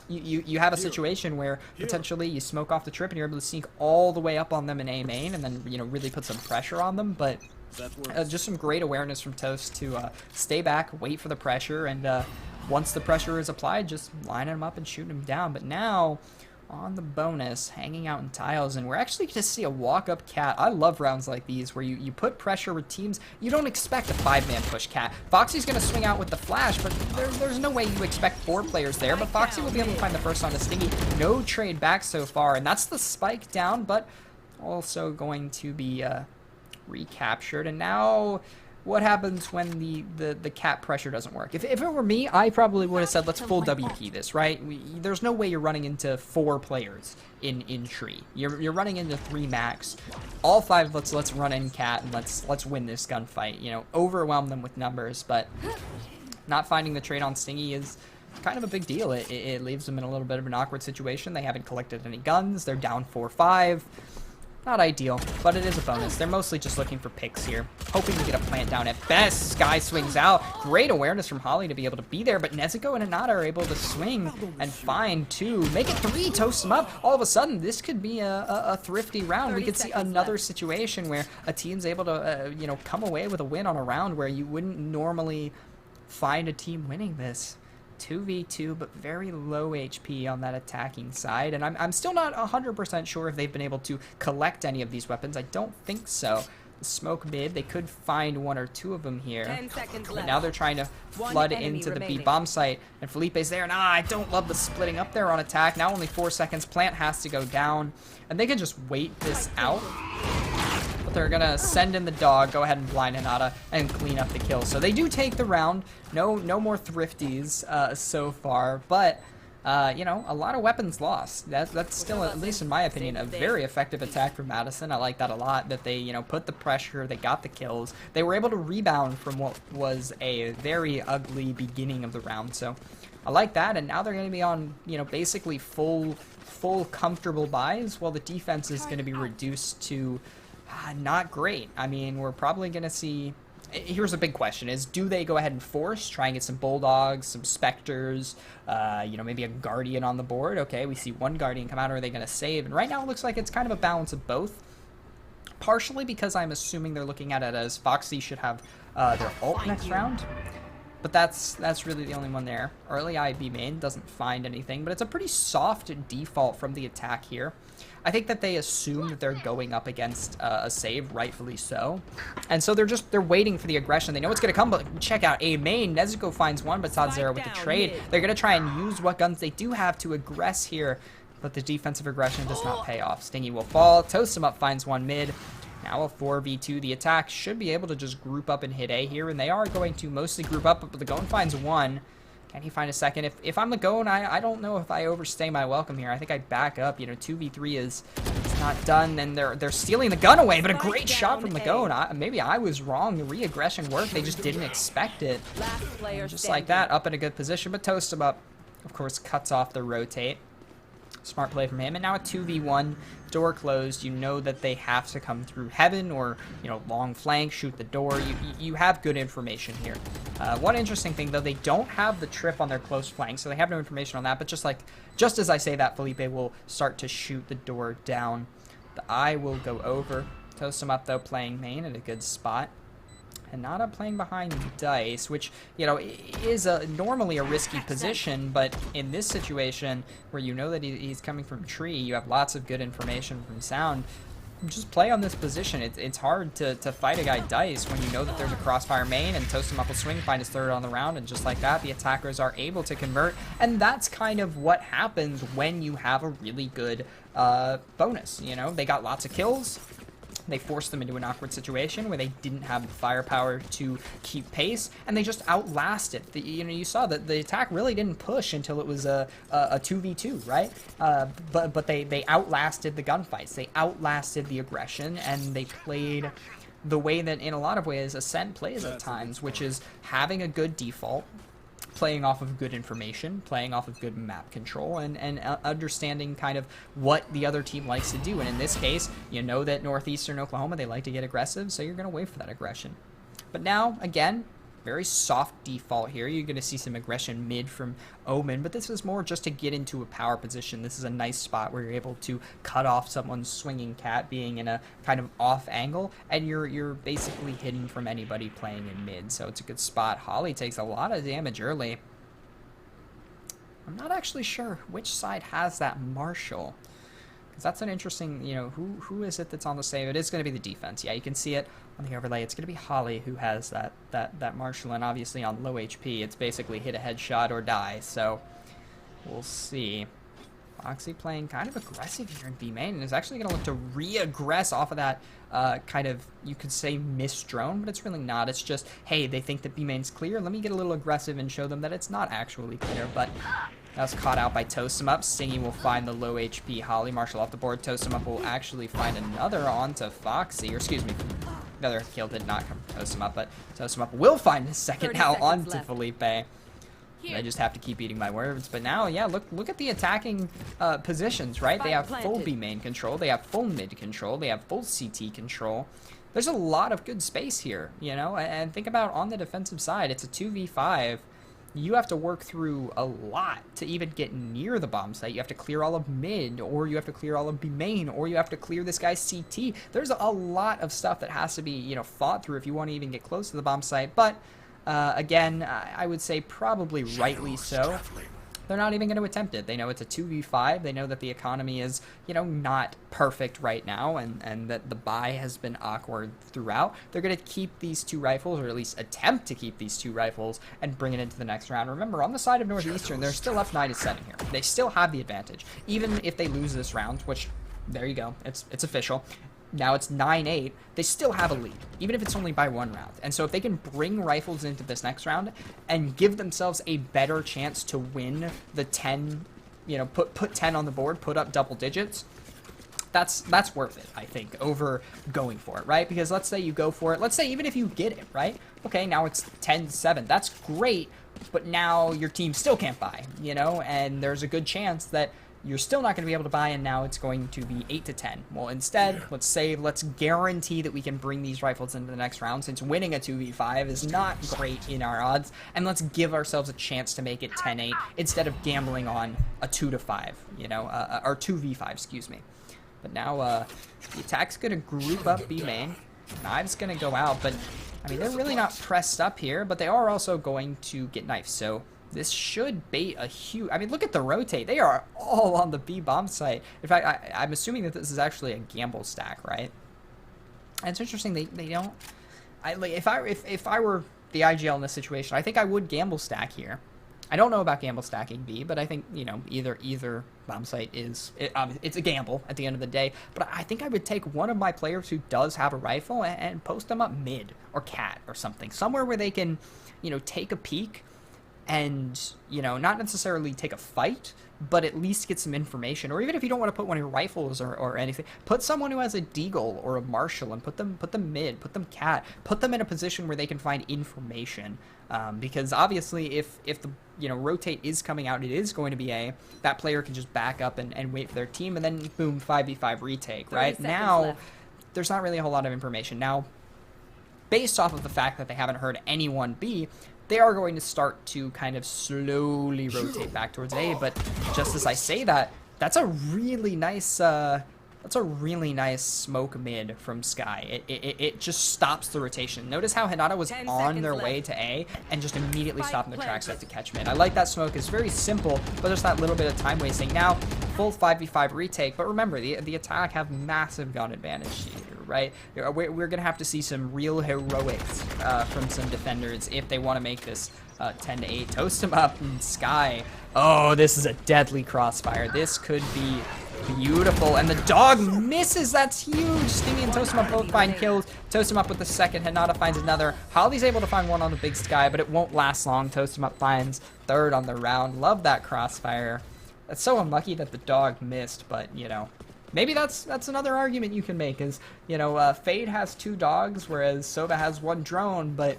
you have a situation where potentially you smoke off the trip and you're able to sneak all the way up on them in A main and then, really put some pressure on them. But just some great awareness from Toast to stay back, wait for the pressure, and once the pressure is applied, just line them up and shoot them down. But now, on the bonus, hanging out in tiles, and we're actually going to see a walk-up cat. I love rounds like these where you put pressure with teams. You don't expect a 5-man push cat. Foxy's going to swing out with the flash, but there's no way you expect 4 players there. But Foxy will be able to find the first on the Stingy. No trade back so far, and that's the spike down, but also going to be recaptured. And now, what happens when the cat pressure doesn't work? If it were me, I probably would have said, let's full WP this, right? There's no way you're running into 4 players in tree. You're running into 3 max. All 5, let's run in cat and let's win this gunfight. Overwhelm them with numbers, but not finding the trade on Stingy is kind of a big deal. It leaves them in a little bit of an awkward situation. They haven't collected any guns. They're down 4-5. Not ideal, but it is a bonus. They're mostly just looking for picks here, hoping to get a plant down at best. Sky swings out. Great awareness from Holly to be able to be there, but Nezuko and Hinata are able to swing and find 2. Make it 3, toast them up. All of a sudden, this could be a thrifty round. We could see another situation where a team's able to, come away with a win on a round where you wouldn't normally find a team winning this. 2v2, but very low HP on that attacking side, and I'm still not 100% sure if they've been able to collect any of these weapons. I don't think so. The smoke mid, they could find 1 or 2 of them here. 10 seconds left. But now they're trying to flood into the B bomb site, and Felipe's there, and I don't love the splitting up there on attack. Now only 4 seconds, plant has to go down, and they can just wait this out. They're gonna send in the dog, go ahead and blind Hinata, and clean up the kill. So they do take the round. No more thrifties so far, but a lot of weapons lost. That's still, at least in my opinion, a very effective attack from Madison. I like that a lot. That they put the pressure, they got the kills. They were able to rebound from what was a very ugly beginning of the round. So I like that, and now they're going to be on basically full comfortable buys, while the defense is going to be reduced to not great. I mean, we're probably going to see... Here's a big question is, do they go ahead and force, try and get some Bulldogs, some Spectres, maybe a Guardian on the board? Okay, we see 1 Guardian come out, or are they going to save? And right now it looks like it's kind of a balance of both. Partially because I'm assuming they're looking at it as Foxy should have their ult next round. But that's really the only one there. Early IB main doesn't find anything, but it's a pretty soft default from the attack here. I think that they assume that they're going up against a save, rightfully so. And so they're waiting for the aggression. They know it's going to come, but check out A main. Nezuko finds 1, but Sadzera with the trade. They're going to try and use what guns they do have to aggress here, but the defensive aggression does not pay off. Stingy will fall. Toast him up, finds 1 mid. Now a 4v2. The attack should be able to just group up and hit A here, and they are going to mostly group up, but Lagone finds 1. Can he find a second? If I'm Lagone, I don't know if I overstay my welcome here. I think I back up. 2v3 is not done, and they're stealing the gun away, but a great shot from Lagone. Maybe I was wrong. The re-aggression worked. They just didn't expect it. And just like that, up in a good position, but Toast him up, of course, cuts off the rotate. Smart play from him. And now a 2v1, door closed. You know that they have to come through heaven or, you know, long flank, shoot the door. You have good information here. One interesting thing, though, they don't have the trip on their close flank, so they have no information on that. But just as I say that, Felipe will start to shoot the door down. The eye will go over. Toast him up, though, playing main at a good spot. And Nada playing behind Dice, which, you know, is normally a risky position, but in this situation where you know that he's coming from tree, you have lots of good information from sound, just play on this position. It's hard to fight a guy Dice when you know that there's a crossfire main, and Toast him up will swing, find his third on the round, and just like that, the attackers are able to convert, and that's kind of what happens when you have a really good bonus, you know? They got lots of kills. They forced them into an awkward situation where they didn't have the firepower to keep pace, and they just outlasted. You know, you saw that the attack really didn't push until it was a 2v2, right? But they outlasted the gunfights. They outlasted the aggression, and they played the way that, in a lot of ways, Ascent plays at times, which is having a good default, playing off of good information, playing off of good map control, and understanding kind of what the other team likes to do. And in this case, you know that Northeastern Oklahoma, they like to get aggressive, so you're going to wait for that aggression. But now, again, very soft default here. You're going to see some aggression mid from Omen, but this is more just to get into a power position. This is a nice spot where you're able to cut off someone's swinging cat being in a kind of off angle, and you're basically hidden from anybody playing in mid, so it's a good spot. Holly takes a lot of damage early. I'm not actually sure which side has that Marshall, because that's an interesting, you know, who is it that's on the save? It is going to be the defense. Yeah, you can see it on the overlay. It's going to be Holly who has that Marshall, and obviously on low HP, it's basically hit a headshot or die, so we'll see. Foxy playing kind of aggressive here in B main, and is actually going to look to re-aggress off of that kind of, you could say, missed drone, but it's really not. It's just, hey, they think that B main's clear. Let me get a little aggressive and show them that it's not actually clear, but that was caught out by Toast him up. Stingy will find the low HP Holly. Marshall off the board. Toast him up will actually find another onto Foxy, or excuse me, another kill did not come from Toast him up, but Toast him up will find his second now onto Felipe. I just have to keep eating my words. But now, yeah, look at the attacking positions, right? They have full B main control. They have full mid control. They have full CT control. There's a lot of good space here, you know? And think about on the defensive side, it's a 2v5. You have to work through a lot to even get near the bomb site. You have to clear all of mid, or you have to clear all of B main, or you have to clear this guy's CT. There's a lot of stuff that has to be, you know, fought through if you want to even get close to the bomb site. But again, I would say probably rightly so. They're not even going to attempt it. They know it's a 2v5. They know that the economy is, you know, not perfect right now, and that the buy has been awkward throughout. They're going to keep these two rifles, or at least attempt to keep these two rifles, and bring it into the next round. Remember, on the side of Northeastern, they're still up 9-7 here. They still have the advantage. Even if they lose this round, which, there you go, it's official. Now it's 9-8. They still have a lead, even if it's only by one round. And so if they can bring rifles into this next round and give themselves a better chance to win the 10, you know, put 10 on the board, put up double digits, that's worth it, I think, over going for it, right? Because let's say you go for it. Let's say even if you get it, right? Okay, now it's 10-7. That's great, but now your team still can't buy, you know? And there's a good chance that you're still not going to be able to buy, and now it's going to be 8-10. Well, instead, let's guarantee that we can bring these rifles into the next round, since winning a 2v5 is not great in our odds, and let's give ourselves a chance to make it 10-8 instead of gambling on a 2-5, you know, or 2v5, excuse me. But now the attack's going to group up B main. Knives going to go out, but I mean, they're really not pressed up here, but they are also going to get knifed, so this should bait a huge... I mean, look at the rotate. They are all on the B bomb site. In fact, I'm assuming that this is actually a gamble stack, right? And it's interesting. They don't... If I were the IGL in this situation, I think I would gamble stack here. I don't know about gamble stacking B, but I think, you know, either bomb site is... it's a gamble at the end of the day. But I think I would take one of my players who does have a rifle and post them up mid or cat or something. Somewhere where they can, you know, take a peek, and, you know, not necessarily take a fight, but at least get some information. Or even if you don't want to put one of your rifles or anything, put someone who has a deagle or a marshal and put them mid, put them cat, put them in a position where they can find information. Because obviously if the, you know, rotate is coming out, it is going to be A, that player can just back up and wait for their team, and then boom, 5v5 retake, right? Now, there's not really a whole lot of information. Now, based off of the fact that they haven't heard anyone B, they are going to start to kind of slowly rotate back towards A, but just as I say that, that's a really nice smoke mid from Sky. It just stops the rotation. Notice how Hinata was on their way to A and just immediately stopped in the tracks to catch mid. I like that smoke. It's very simple, but there's that little bit of time wasting. Now, full 5v5 retake, but remember, the attack have massive gun advantage here, right? We're going to have to see some real heroics from some defenders if they want to make this 10-8. Toast him up and Sky. Oh, this is a deadly crossfire. This could be beautiful, and the dog misses. That's huge. Stingy and Toast him up both find kills. Toast him up with the second. Hinata finds another. Holly's able to find one on the big Sky, but it won't last long. Toast him up finds third on the round. Love that crossfire. That's so unlucky that the dog missed, but, you know, maybe that's another argument you can make is, you know, Fade has 2 dogs, whereas Sova has 1 drone, but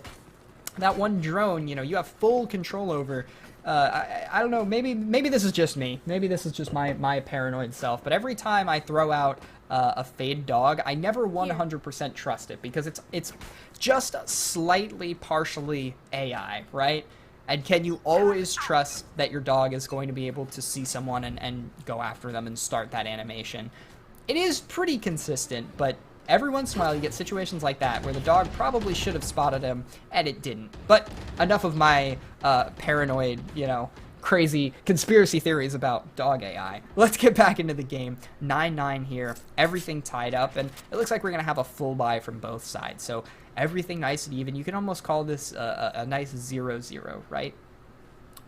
that 1 drone, you know, you have full control over. I don't know, maybe this is just me. Maybe this is just my paranoid self, but every time I throw out a Fade dog, I never 100% trust it, because it's just slightly partially AI, right? And can you always trust that your dog is going to be able to see someone and go after them and start that animation? It is pretty consistent, but every once in a while you get situations like that where the dog probably should have spotted him and it didn't. But enough of my paranoid, you know, crazy conspiracy theories about dog AI. Let's get back into the game. 9-9 here, everything tied up, and it looks like we're going to have a full buy from both sides. So everything nice and even. You can almost call this a nice 0-0, right?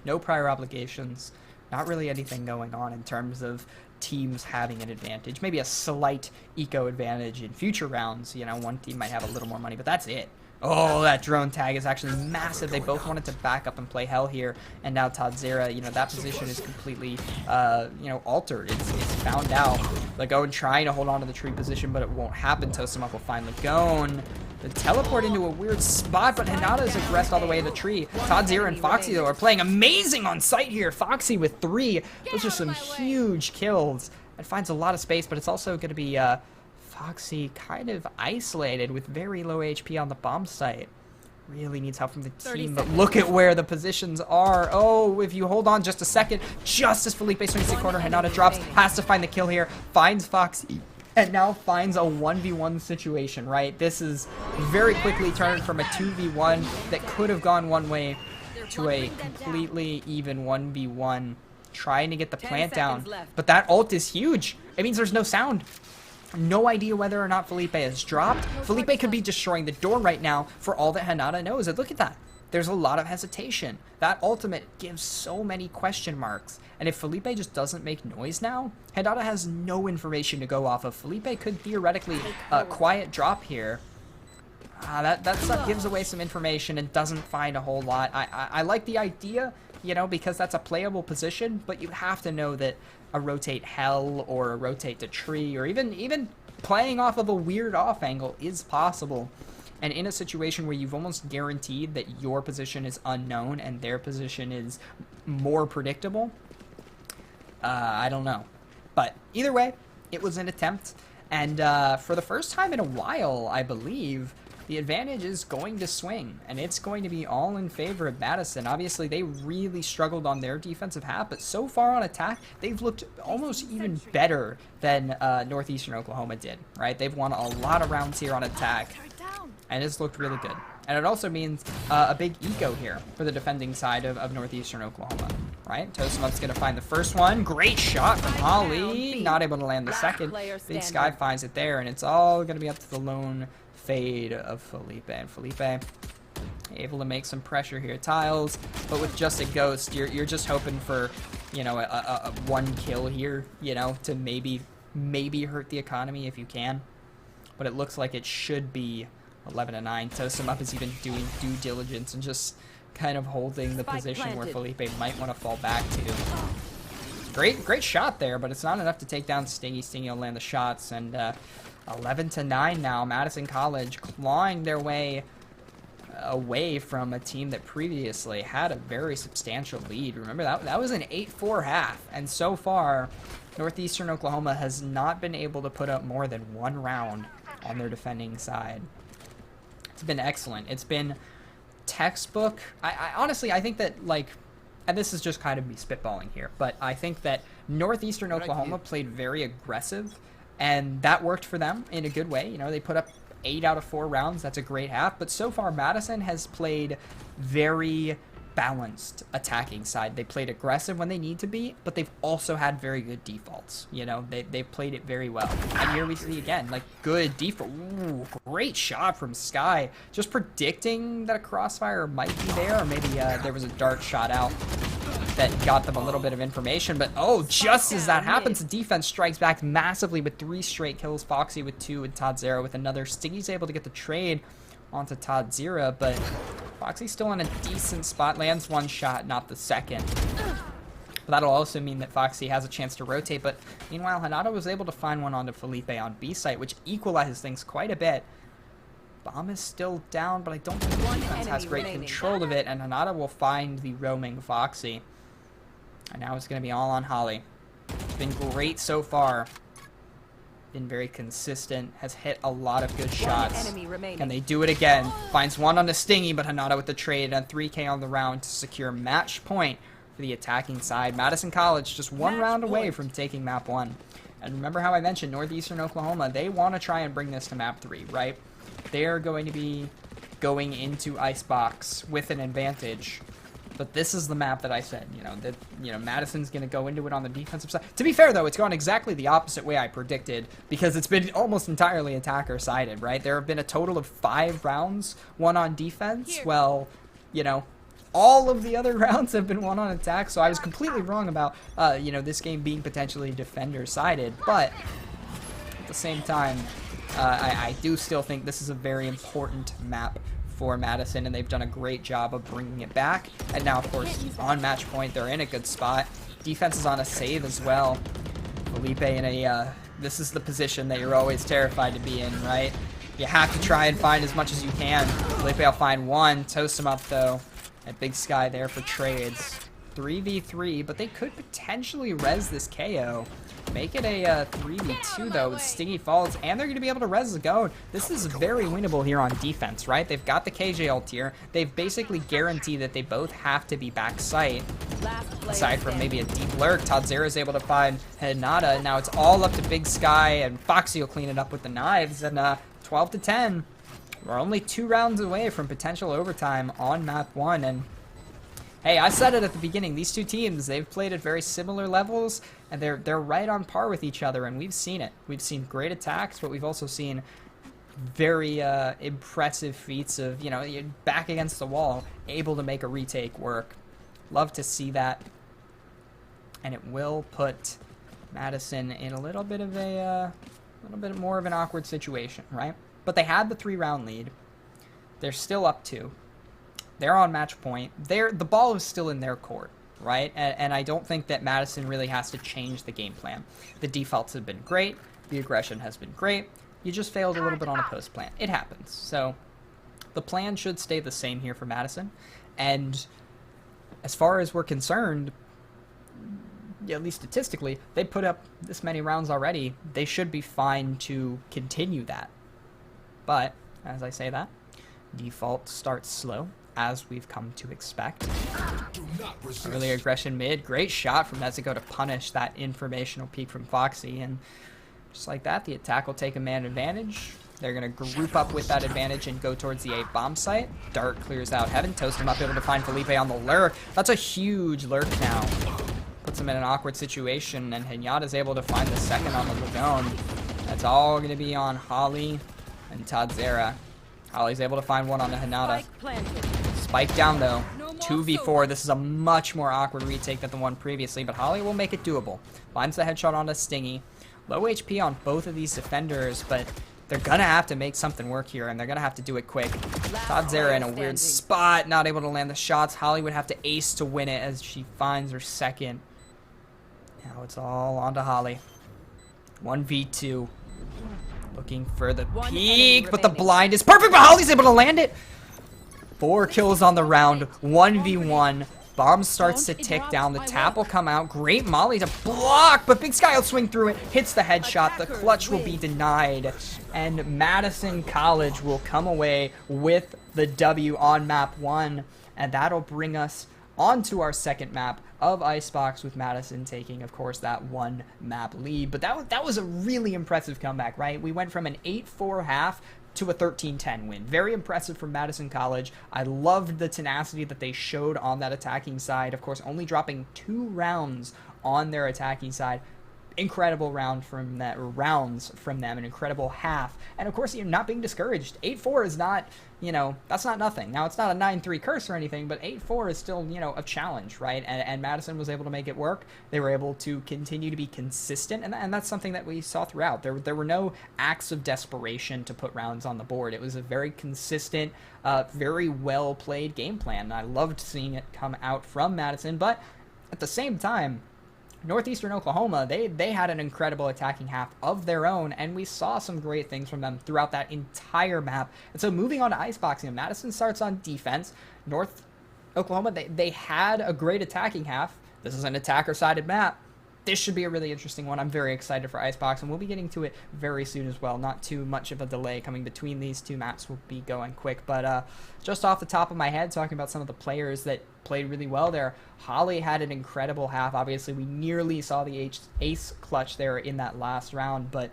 No prior obligations, not really anything going on in terms of teams having an advantage. Maybe a slight eco advantage in future rounds. You know, one team might have a little more money, but that's it. Oh, that drone tag is actually massive. They both wanted to back up and play hell here, and now Tadzera, you know, that position is completely, you know, altered. It's found out. Lagone trying to hold on to the tree position, but it won't happen. Toastum will find Lagone. The teleport into a weird spot, but Hinata is aggressed all the way to the tree. Tadzera and Foxy, though, are playing amazing on site here. Foxy with 3. Those are some huge kills. It finds a lot of space, but it's also going to be Foxy kind of isolated with very low HP on the bomb site. Really needs help from the team, but look at where the positions are. Oh, if you hold on just a second, just as Felipe swings the corner, Hinata drops, has to find the kill here, finds Foxy, and now finds a 1v1 situation, right? This is very quickly turned from a 2v1 that could have gone one way to a completely even 1v1, trying to get the plant down. But that ult is huge. It means there's no sound. No idea whether or not Felipe has dropped. Felipe could be destroying the door right now for all that Hinata knows. And look at that. There's a lot of hesitation. That ultimate gives so many question marks. And if Felipe just doesn't make noise now, Hinata has no information to go off of. Felipe could theoretically quiet drop here. That stuff gives away some information and doesn't find a whole lot. I like the idea, you know, because that's a playable position, but you have to know that a rotate hell or a rotate to tree or even playing off of a weird off angle is possible. And in a situation where you've almost guaranteed that your position is unknown and their position is more predictable, I don't know. But either way, it was an attempt. And for the first time in a while, I believe, the advantage is going to swing, and it's going to be all in favor of Madison. Obviously, they really struggled on their defensive half, but so far on attack, they've looked almost even better than Northeastern Oklahoma did, right? They've won a lot of rounds here on attack, and it's looked really good. And it also means a big eco here for the defending side of Northeastern Oklahoma, right? Toastumup's going to find the first one. Great shot from Holly. Not able to land the second. Big Sky finds it there, and it's all going to be up to the lone Fade of Felipe. And Felipe able to make some pressure here. Tiles, but with just a ghost, you're just hoping for, you know, a one kill here, you know, to maybe hurt the economy if you can. But it looks like it should be 11-9. Toastup is even doing due diligence and just kind of holding the position where Felipe might want to fall back to. Great shot there, but it's not enough to take down Stingy. Stingy will land the shots, and 11-9 now. Madison College clawing their way away from a team that previously had a very substantial lead. Remember, that was an 8-4 half, and so far, Northeastern Oklahoma has not been able to put up more than one round on their defending side. It's been excellent. It's been textbook. I honestly, I think that, like, and this is just kind of me spitballing here, but I think that Northeastern Oklahoma played very aggressive, and that worked for them in a good way. You know, they put up 8 out of 4 rounds. That's a great half. But so far, Madison has played very balanced attacking side. They played aggressive when they need to be, but they've also had very good defaults. You know, they've played it very well. And here we see again, like, good default. Ooh, great shot from Sky. Just predicting that a crossfire might be there, or maybe there was a dart shot out that got them a little bit of information. But oh, just as that happens, the defense strikes back massively with 3 straight kills. Foxy with 2 and Todd Zera with another. Stingy's able to get the trade onto Todd Zera, but Foxy's still in a decent spot. Lands 1 shot, not the second. But that'll also mean that Foxy has a chance to rotate. But meanwhile, Hanada was able to find one onto Felipe on B site, which equalizes things quite a bit. Bomb is still down, but I don't think the defense has great control of it, and Hanada will find the roaming Foxy. And now it's going to be all on Holly. It's been great so far. Been very consistent. Has hit a lot of good shots. Can they do it again? Finds one on the Stingy, but Hanada with the trade and 3K on the round to secure match point for the attacking side. Madison College just 1 round away from taking map 1. And remember how I mentioned Northeastern Oklahoma, they want to try and bring this to map 3, right? They're going to be going into Icebox with an advantage. But this is the map that I said, Madison's going to go into it on the defensive side. To be fair, though, it's gone exactly the opposite way I predicted, because it's been almost entirely attacker-sided, right? There have been a total of 5 rounds won on defense. Well, all of the other rounds have been won on attack, so I was completely wrong about, this game being potentially defender-sided. But at the same time, I do still think this is a very important map for Madison, and they've done a great job of bringing it back. And now, of course, on match point, they're in a good spot. Defense is on a save as well. Felipe in a, this is the position that you're always terrified to be in, right? You have to try and find as much as you can. Felipe will find 1, toast him up though. And Big Sky there for trades. 3v3, but they could potentially res this KO. Make it a 3v2 though with Stingy Falls, and they're going to be able to res the goat. This is very winnable here on defense, right? They've got the KJ ult here. They've basically guaranteed that they both have to be back sight. Aside from maybe a deep lurk, Todd Zera is able to find Hanada. Now it's all up to Big Sky, and Foxy will clean it up with the knives, and 12-10. We're only 2 rounds away from potential overtime on map 1, and hey, I said it at the beginning, these 2 teams, they've played at very similar levels, and they're right on par with each other, and we've seen it. We've seen great attacks, but we've also seen very impressive feats of, you're back against the wall, able to make a retake work. Love to see that. And it will put Madison in a little bit of a, little bit more of an awkward situation, right? But they had the 3-round lead. They're still up 2. They're on match point. The ball is still in their court, right? And I don't think that Madison really has to change the game plan. The defaults have been great. The aggression has been great. You just failed a little bit on a post plan. It happens. So the plan should stay the same here for Madison. And as far as we're concerned, at least statistically, they put up this many rounds already. They should be fine to continue that. But as I say that, default starts slow, as we've come to expect. Early aggression mid. Great shot from Nezuko to punish that informational peek from Foxy. And just like that, the attack will take a man advantage. They're going to group up with that advantage and go towards the A bomb site. Dart clears out Heaven. Toast him up, able to find Felipe on the lurk. That's a huge lurk now. Puts him in an awkward situation, and Henyatta's able to find the second on the Lagoon. That's all going to be on Holly and Todd Zera. Holly's able to find one on the Hanada. Spike down though. 2v4. This is a much more awkward retake than the one previously, but Holly will make it doable. Finds the headshot onto Stingy. Low HP on both of these defenders, but they're gonna have to make something work here, and they're gonna have to do it quick. Todd Zera in a weird spot, not able to land the shots. Holly would have to ace to win it as she finds her second. Now it's all on to Holly. 1v2. Looking for the peak, but the blind is perfect, but Holly's able to land it. 4 kills on the round, 1v1. Bomb starts to tick down. The tap will come out. Great molly to block, but Big Sky will swing through it. Hits the headshot. The clutch will be denied. And Madison College will come away with the W on map 1. And that'll bring us onto our second map of Icebox, with Madison taking, of course, that 1 map lead. But that was a really impressive comeback, right? We went from an 8-4 half to a 13-10 win. Very impressive from Madison College. I loved the tenacity that they showed on that attacking side. Of course, only dropping 2 rounds on their attacking side. Incredible rounds from them, an incredible half. And of course, not being discouraged. 8-4 is not, that's not nothing. Now, it's not a 9-3 curse or anything, but 8-4 is still, a challenge, right? And Madison was able to make it work. They were able to continue to be consistent, and that's something that we saw throughout. There were no acts of desperation to put rounds on the board. It was a very consistent, very well-played game plan. And I loved seeing it come out from Madison, but at the same time, Northeastern Oklahoma, they had an incredible attacking half of their own, and we saw some great things from them throughout that entire map. And so moving on to Iceboxing, Madison starts on defense. North Oklahoma, they had a great attacking half. This is an attacker-sided map. This should be a really interesting one. I'm very excited for Icebox, and we'll be getting to it very soon as well. Not too much of a delay coming between these 2 maps. We'll be going quick. But just off the top of my head, talking about some of the players that played really well there, Holly had an incredible half. Obviously, we nearly saw the ace clutch there in that last round, but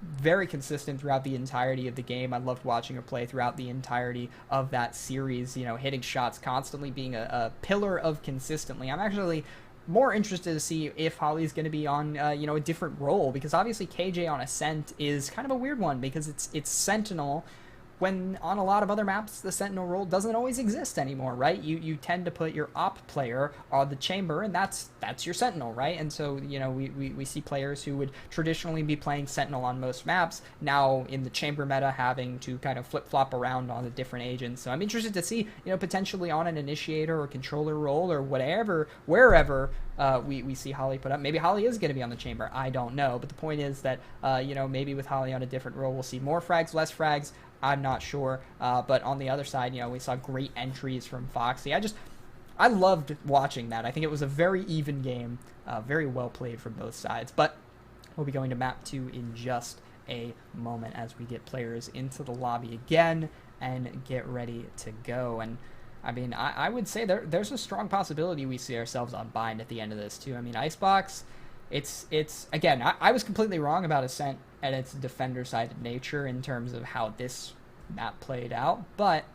very consistent throughout the entirety of the game. I loved watching her play throughout the entirety of that series, hitting shots constantly, being a pillar of consistently. I'm actually more interested to see if Holly's going to be on, a different role, because obviously KJ on Ascent is kind of a weird one, because it's Sentinel, when on a lot of other maps, the Sentinel role doesn't always exist anymore, right? You tend to put your op player on the chamber, and that's your Sentinel, right? And so, we see players who would traditionally be playing Sentinel on most maps, now in the chamber meta having to kind of flip-flop around on the different agents. So I'm interested to see, potentially on an initiator or controller role or wherever we see Holly put up. Maybe Holly is going to be on the chamber. I don't know. But the point is that, maybe with Holly on a different role, we'll see more frags, less frags. I'm not sure. But on the other side, we saw great entries from Foxy. I loved watching that. I think it was a very even game, very well played from both sides. But we'll be going to map 2 in just a moment as we get players into the lobby again and get ready to go. And I mean, I would say there's a strong possibility we see ourselves on bind at the end of this too. I mean, Icebox, it's again, I was completely wrong about Ascent and its defender-sided nature in terms of how this map played out, but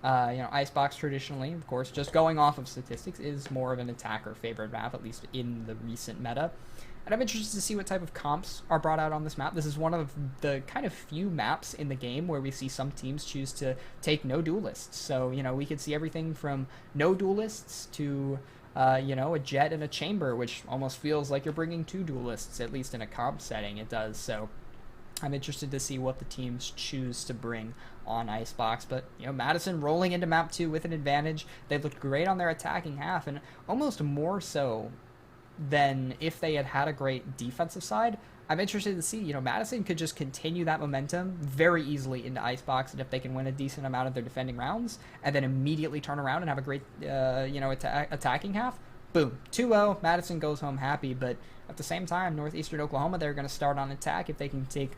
Icebox traditionally, of course, just going off of statistics, is more of an attacker-favored map, at least in the recent meta. And I'm interested to see what type of comps are brought out on this map. This is one of the kind of few maps in the game where we see some teams choose to take no duelists. So, we could see everything from no duelists to, a jet and a chamber, which almost feels like you're bringing 2 duelists, at least in a comp setting it does. So I'm interested to see what the teams choose to bring on Icebox. But, Madison rolling into map 2 with an advantage. They looked great on their attacking half, and almost more so than if they had a great defensive side. I'm interested to see, Madison could just continue that momentum very easily into Icebox, and if they can win a decent amount of their defending rounds, and then immediately turn around and have a great, attacking half, boom, 2-0, Madison goes home happy. But at the same time, Northeastern Oklahoma, they're going to start on attack if they can take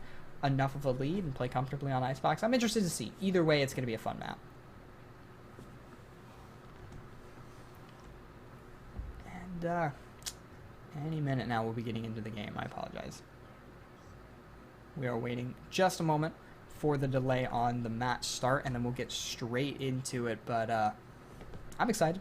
enough of a lead and play comfortably on Icebox. I'm interested to see. Either way, it's going to be a fun map. And, any minute now we'll be getting into the game. I apologize. We are waiting just a moment for the delay on the match start, and then we'll get straight into it. But I'm excited.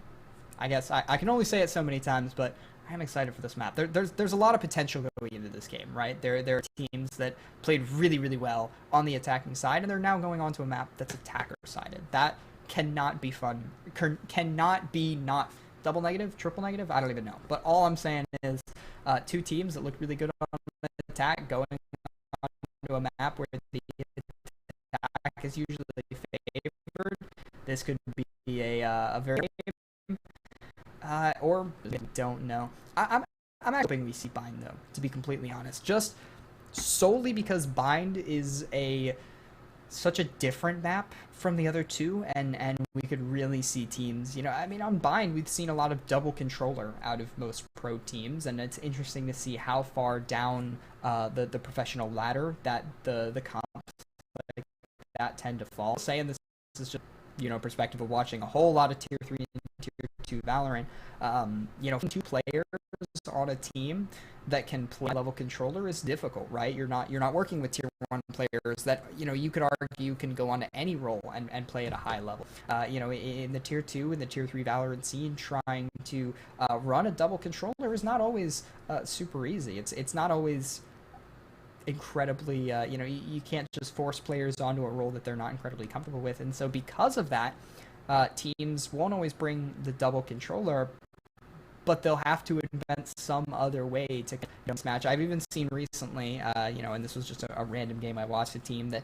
I guess I can only say it so many times, but I'm excited for this map. There's a lot of potential going into this game, right? There are teams that played really, really well on the attacking side, and they're now going on to a map that's attacker-sided. That cannot be fun. Cannot be not double negative, triple negative, I don't even know. But all I'm saying is 2 teams that look really good on the attack going on to a map where the is usually favored. This could be a very or don't know. I'm actually hoping we see Bind though, to be completely honest, just solely because Bind is such a different map from the other two, and we could really see teams, I mean, on Bind we've seen a lot of double controller out of most pro teams, and it's interesting to see how far down the professional ladder that the comps like that tend to fall. Saying this is just perspective of watching a whole lot of tier 3 and tier 2 Valorant. Two players on a team that can play level controller is difficult, right? You're not working with tier 1 players that you could argue can go on to any role and play at a high level. In the tier 2 and the tier 3 Valorant scene, trying to run a double controller is not always super easy. It's not always incredibly you can't just force players onto a role that they're not incredibly comfortable with, and so because of that, teams won't always bring the double controller, but they'll have to invent some other way to match. I've even seen recently, and this was just a random game I watched, a team that,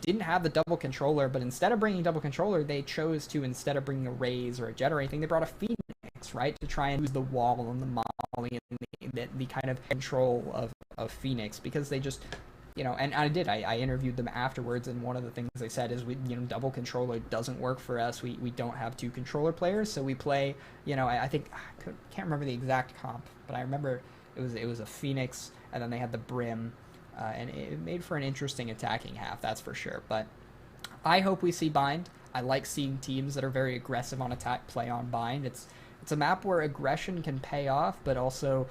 didn't have the double controller, but instead of bringing double controller, they chose to, instead of bringing a Raze or a Jet or anything, they brought a Phoenix, right, to try and use the wall and the molly and the kind of control of Phoenix, because they just, and I interviewed them afterwards, and one of the things they said is, double controller doesn't work for us. We don't have two controller players, so we play, I think, can't remember the exact comp, but I remember it was a Phoenix, and then they had the Brim, and it made for an interesting attacking half, that's for sure. But I hope we see Bind. I like seeing teams that are very aggressive on attack play on Bind. It's a map where aggression can pay off, but also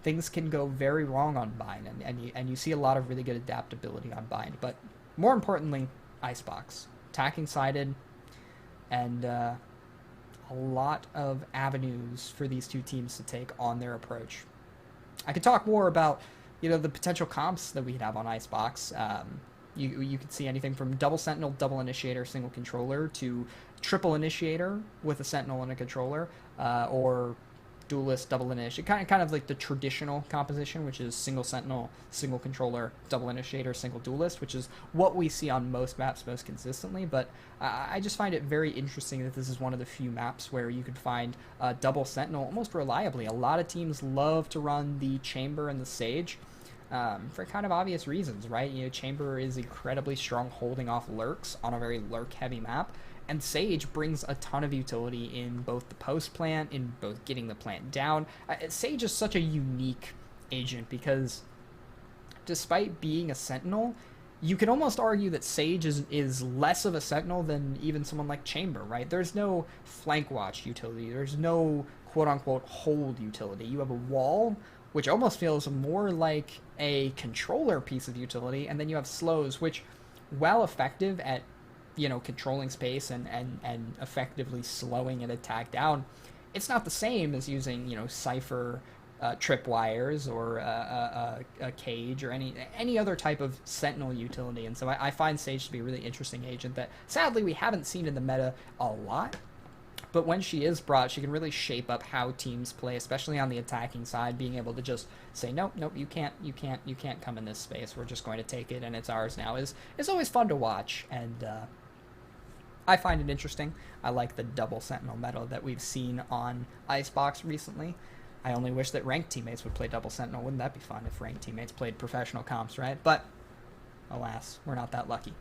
things can go very wrong on Bind, and you see a lot of really good adaptability on Bind. But more importantly, Icebox, attacking sided, and a lot of avenues for these two teams to take on their approach. I could talk more about the potential comps that we could have on Icebox. You could see anything from double Sentinel, double Initiator, single controller, to triple Initiator with a Sentinel and a controller, or Duelist, double Initiator, kind of like the traditional composition, which is single Sentinel, single controller, double Initiator, single Duelist, which is what we see on most maps most consistently. But I just find it very interesting that this is one of the few maps where you could find double Sentinel almost reliably. A lot of teams love to run the Chamber and the Sage, for kind of obvious reasons, right? Chamber is incredibly strong holding off lurks on a very lurk-heavy map, and Sage brings a ton of utility in both the post plant, in both getting the plant down. Sage is such a unique agent because despite being a Sentinel, you can almost argue that Sage is less of a Sentinel than even someone like Chamber, right? There's no flank watch utility. There's no quote-unquote hold utility. You have a wall, which almost feels more like a controller piece of utility, and then you have slows, which, while effective at controlling space and effectively slowing an attack down, it's not the same as using Cypher tripwires or a cage or any other type of Sentinel utility. And so I find Sage to be a really interesting agent that sadly we haven't seen in the meta a lot. But when she is brought, she can really shape up how teams play, especially on the attacking side, being able to just say, nope, you can't come in this space. We're just going to take it, and it's ours now. Is always fun to watch, and I find it interesting. I like the double Sentinel meta that we've seen on Icebox recently. I only wish that ranked teammates would play double Sentinel. Wouldn't that be fun if ranked teammates played professional comps, right? But alas, we're not that lucky.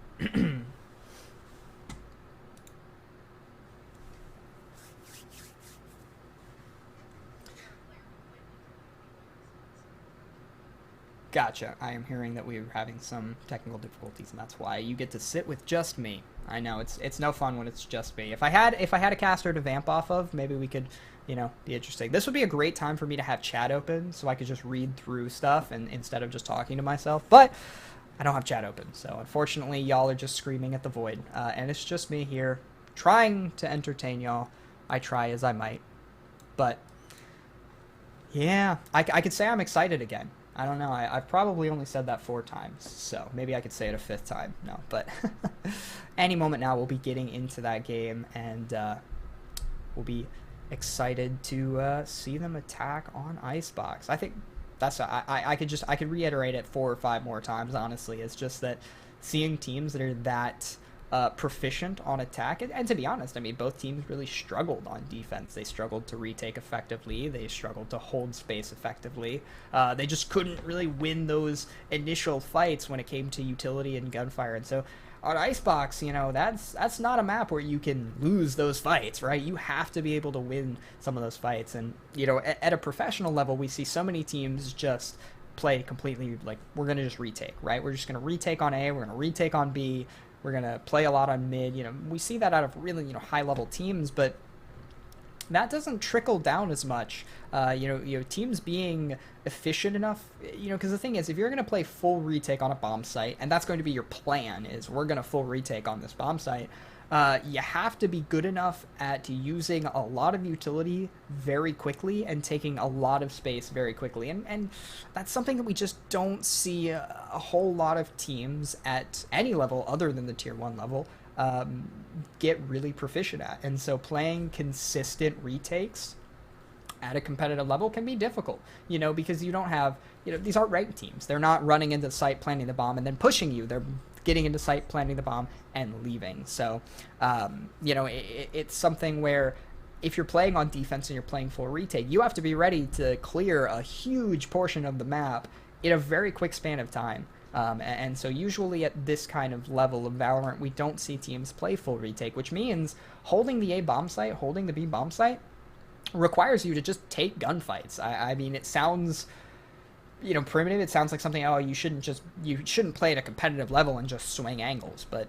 Gotcha. I am hearing that we are having some technical difficulties, and that's why you get to sit with just me. I know it's no fun when it's just me. If I had a caster to vamp off of, maybe we could, be interesting. This would be a great time for me to have chat open, so I could just read through stuff and instead of just talking to myself. But I don't have chat open, so unfortunately, y'all are just screaming at the void, and it's just me here trying to entertain y'all. I try as I might, but yeah, I could say I'm excited again. I don't know. I've probably only said that 4 times, so maybe I could say it a 5th time. No, but any moment now we'll be getting into that game, and we'll be excited to see them attack on Icebox. I think that's I could reiterate it 4 or 5 more times. Honestly, it's just that seeing teams that are that proficient on attack. And to be honest, I mean, both teams really struggled on defense. They struggled to retake effectively. They struggled to hold space effectively. They just couldn't really win those initial fights when it came to utility and gunfire. And so on Icebox, you know, that's not a map where you can lose those fights, right? You have to be able to win some of those fights. And, you know, at a professional level, we see so many teams just play completely like, we're going to just retake, right? We're just going to retake on A, we're going to retake on B, we're going to play a lot on mid. You know, we see that out of really, you know, high-level teams, but that doesn't trickle down as much. You know, teams being efficient enough, you know, because the thing is, if you're going to play full retake on a bomb site, and that's going to be your plan, is we're going to full retake on this bomb site, you have to be good enough at using a lot of utility very quickly and taking a lot of space very quickly. And that's something that we just don't see a whole lot of teams at any level other than the tier 1 level get really proficient at. And so playing consistent retakes at a competitive level can be difficult, you know, because you don't have, you know, these aren't ranked teams. They're not running into the site, planting the bomb, and then pushing you. They're getting into site, planting the bomb, and leaving. So, you know, it's something where if you're playing on defense and you're playing full retake, you have to be ready to clear a huge portion of the map in a very quick span of time. And so usually at this kind of level of Valorant, we don't see teams play full retake, which means holding the A bomb site, holding the B bomb site, requires you to just take gunfights. I mean, it sounds, you know, primitive. It sounds like something, oh, you shouldn't play at a competitive level and just swing angles. But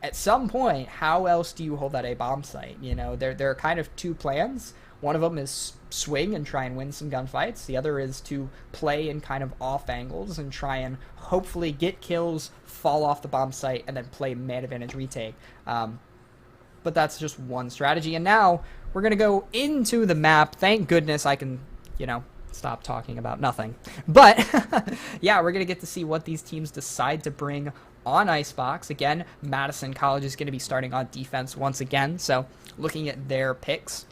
at some point, how else do you hold that A bomb site? You know, there are kind of two plans. One of them is swing and try and win some gunfights. The other is to play in kind of off angles and try and hopefully get kills, fall off the bomb site, and then play man advantage retake. But that's just one strategy. And now we're going to go into the map. Thank goodness I can, you know, stop talking about nothing. But yeah, we're going to get to see what these teams decide to bring on Icebox. Again, Madison College is going to be starting on defense once again. So looking at their picks,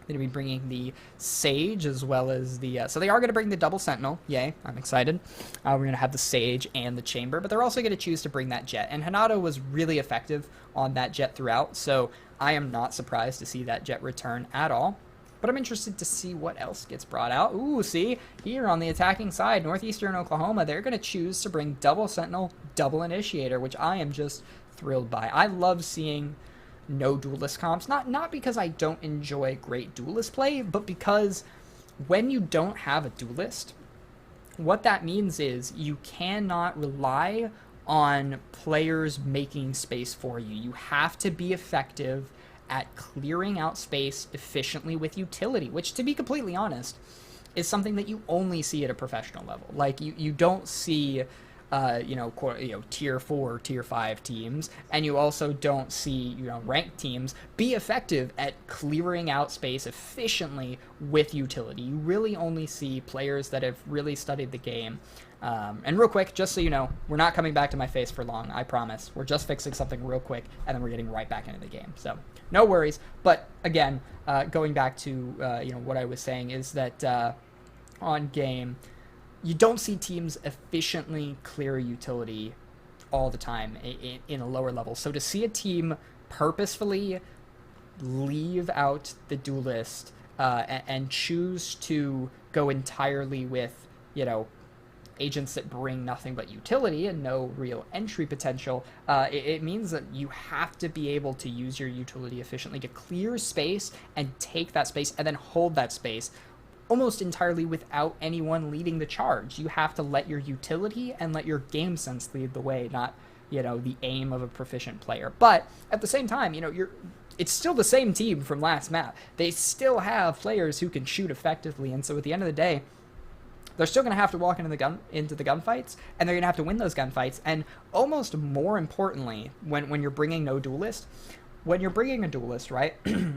they're going to be bringing the Sage as well as the... so they are going to bring the double Sentinel. Yay, I'm excited. We're going to have the Sage and the Chamber, but they're also going to choose to bring that Jet. And Hanato was really effective on that Jet throughout, so I am not surprised to see that Jet return at all. But I'm interested to see what else gets brought out. Ooh, see? Here on the attacking side, Northeastern Oklahoma, they're going to choose to bring double Sentinel, double Initiator, which I am just thrilled by. I love seeing no duelist comps, not because I don't enjoy great duelist play, but because when you don't have a duelist, what that means is you cannot rely on players making space for you. You have to be effective at clearing out space efficiently with utility, which, to be completely honest, is something that you only see at a professional level. Like, you don't see tier 4, tier 5 teams, and you also don't see, ranked teams be effective at clearing out space efficiently with utility. You really only see players that have really studied the game. And real quick, just so you know, we're not coming back to my face for long, I promise. We're just fixing something real quick, and then we're getting right back into the game. So, no worries. But, again, going back to, what I was saying is that on game, you don't see teams efficiently clear utility all the time in a lower level. So to see a team purposefully leave out the duelist and choose to go entirely with, agents that bring nothing but utility and no real entry potential, it means that you have to be able to use your utility efficiently to clear space and take that space and then hold that space almost entirely without anyone leading the charge. You have to let your utility and let your game sense lead the way, not, the aim of a proficient player. But at the same time, it's still the same team from last map. They still have players who can shoot effectively, and so at the end of the day, they're still going to have to walk into the gunfights, and they're going to have to win those gunfights. And almost more importantly, when you're bringing no duelist, when you're bringing a duelist, right,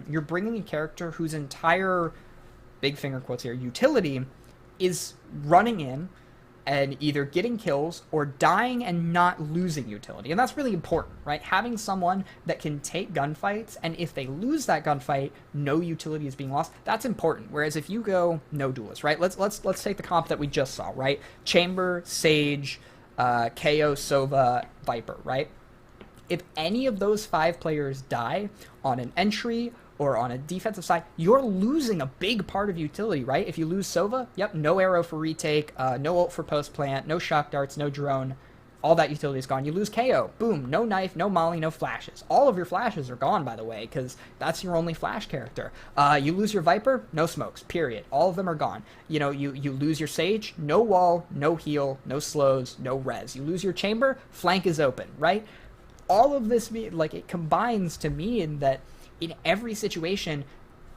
you're bringing a character whose entire, big finger quotes here, utility is running in and either getting kills or dying and not losing utility. And that's really important, right? Having someone that can take gunfights, and if they lose that gunfight, no utility is being lost. That's important. Whereas if you go no duelist, right? Let's take the comp that we just saw, right? Chamber, Sage, KO, Sova, Viper, right? If any of those 5 players die on an entry or on a defensive side, you're losing a big part of utility, right? If you lose Sova, yep, no arrow for retake, no ult for post plant, no shock darts, no drone. All that utility is gone. You lose KO. Boom. No knife, no molly, no flashes. All of your flashes are gone, by the way, because that's your only flash character. You lose your Viper, no smokes, period. All of them are gone. You know, you lose your Sage, no wall, no heal, no slows, no res. You lose your Chamber, flank is open, right? All of this, like, it combines to mean that in every situation,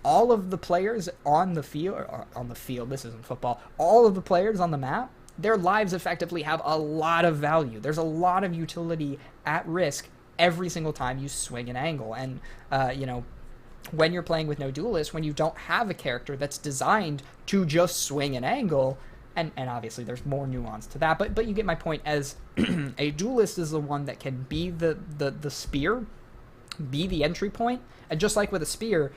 all of the players on the field, this isn't football, all of the players on the map, their lives effectively have a lot of value. There's a lot of utility at risk every single time you swing an angle. And, you know, when you're playing with no duelist, when you don't have a character that's designed to just swing an angle, and obviously there's more nuance to that, but you get my point, as a duelist is the one that can be the spear, be the entry point, and just like with a spear,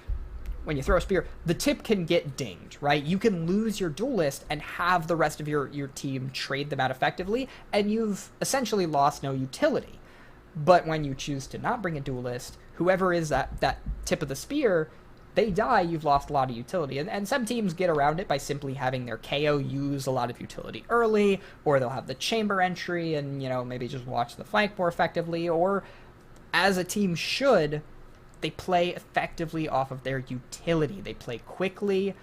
when you throw a spear, the tip can get dinged, right? You can lose your duelist and have the rest of your team trade them out effectively, and you've essentially lost no utility. But when you choose to not bring a duelist, whoever is that tip of the spear, they die, you've lost a lot of utility. And some teams get around it by simply having their KO use a lot of utility early, or they'll have the chamber entry and, you know, maybe just watch the flank more effectively, or as a team should, they play effectively off of their utility. They play quickly,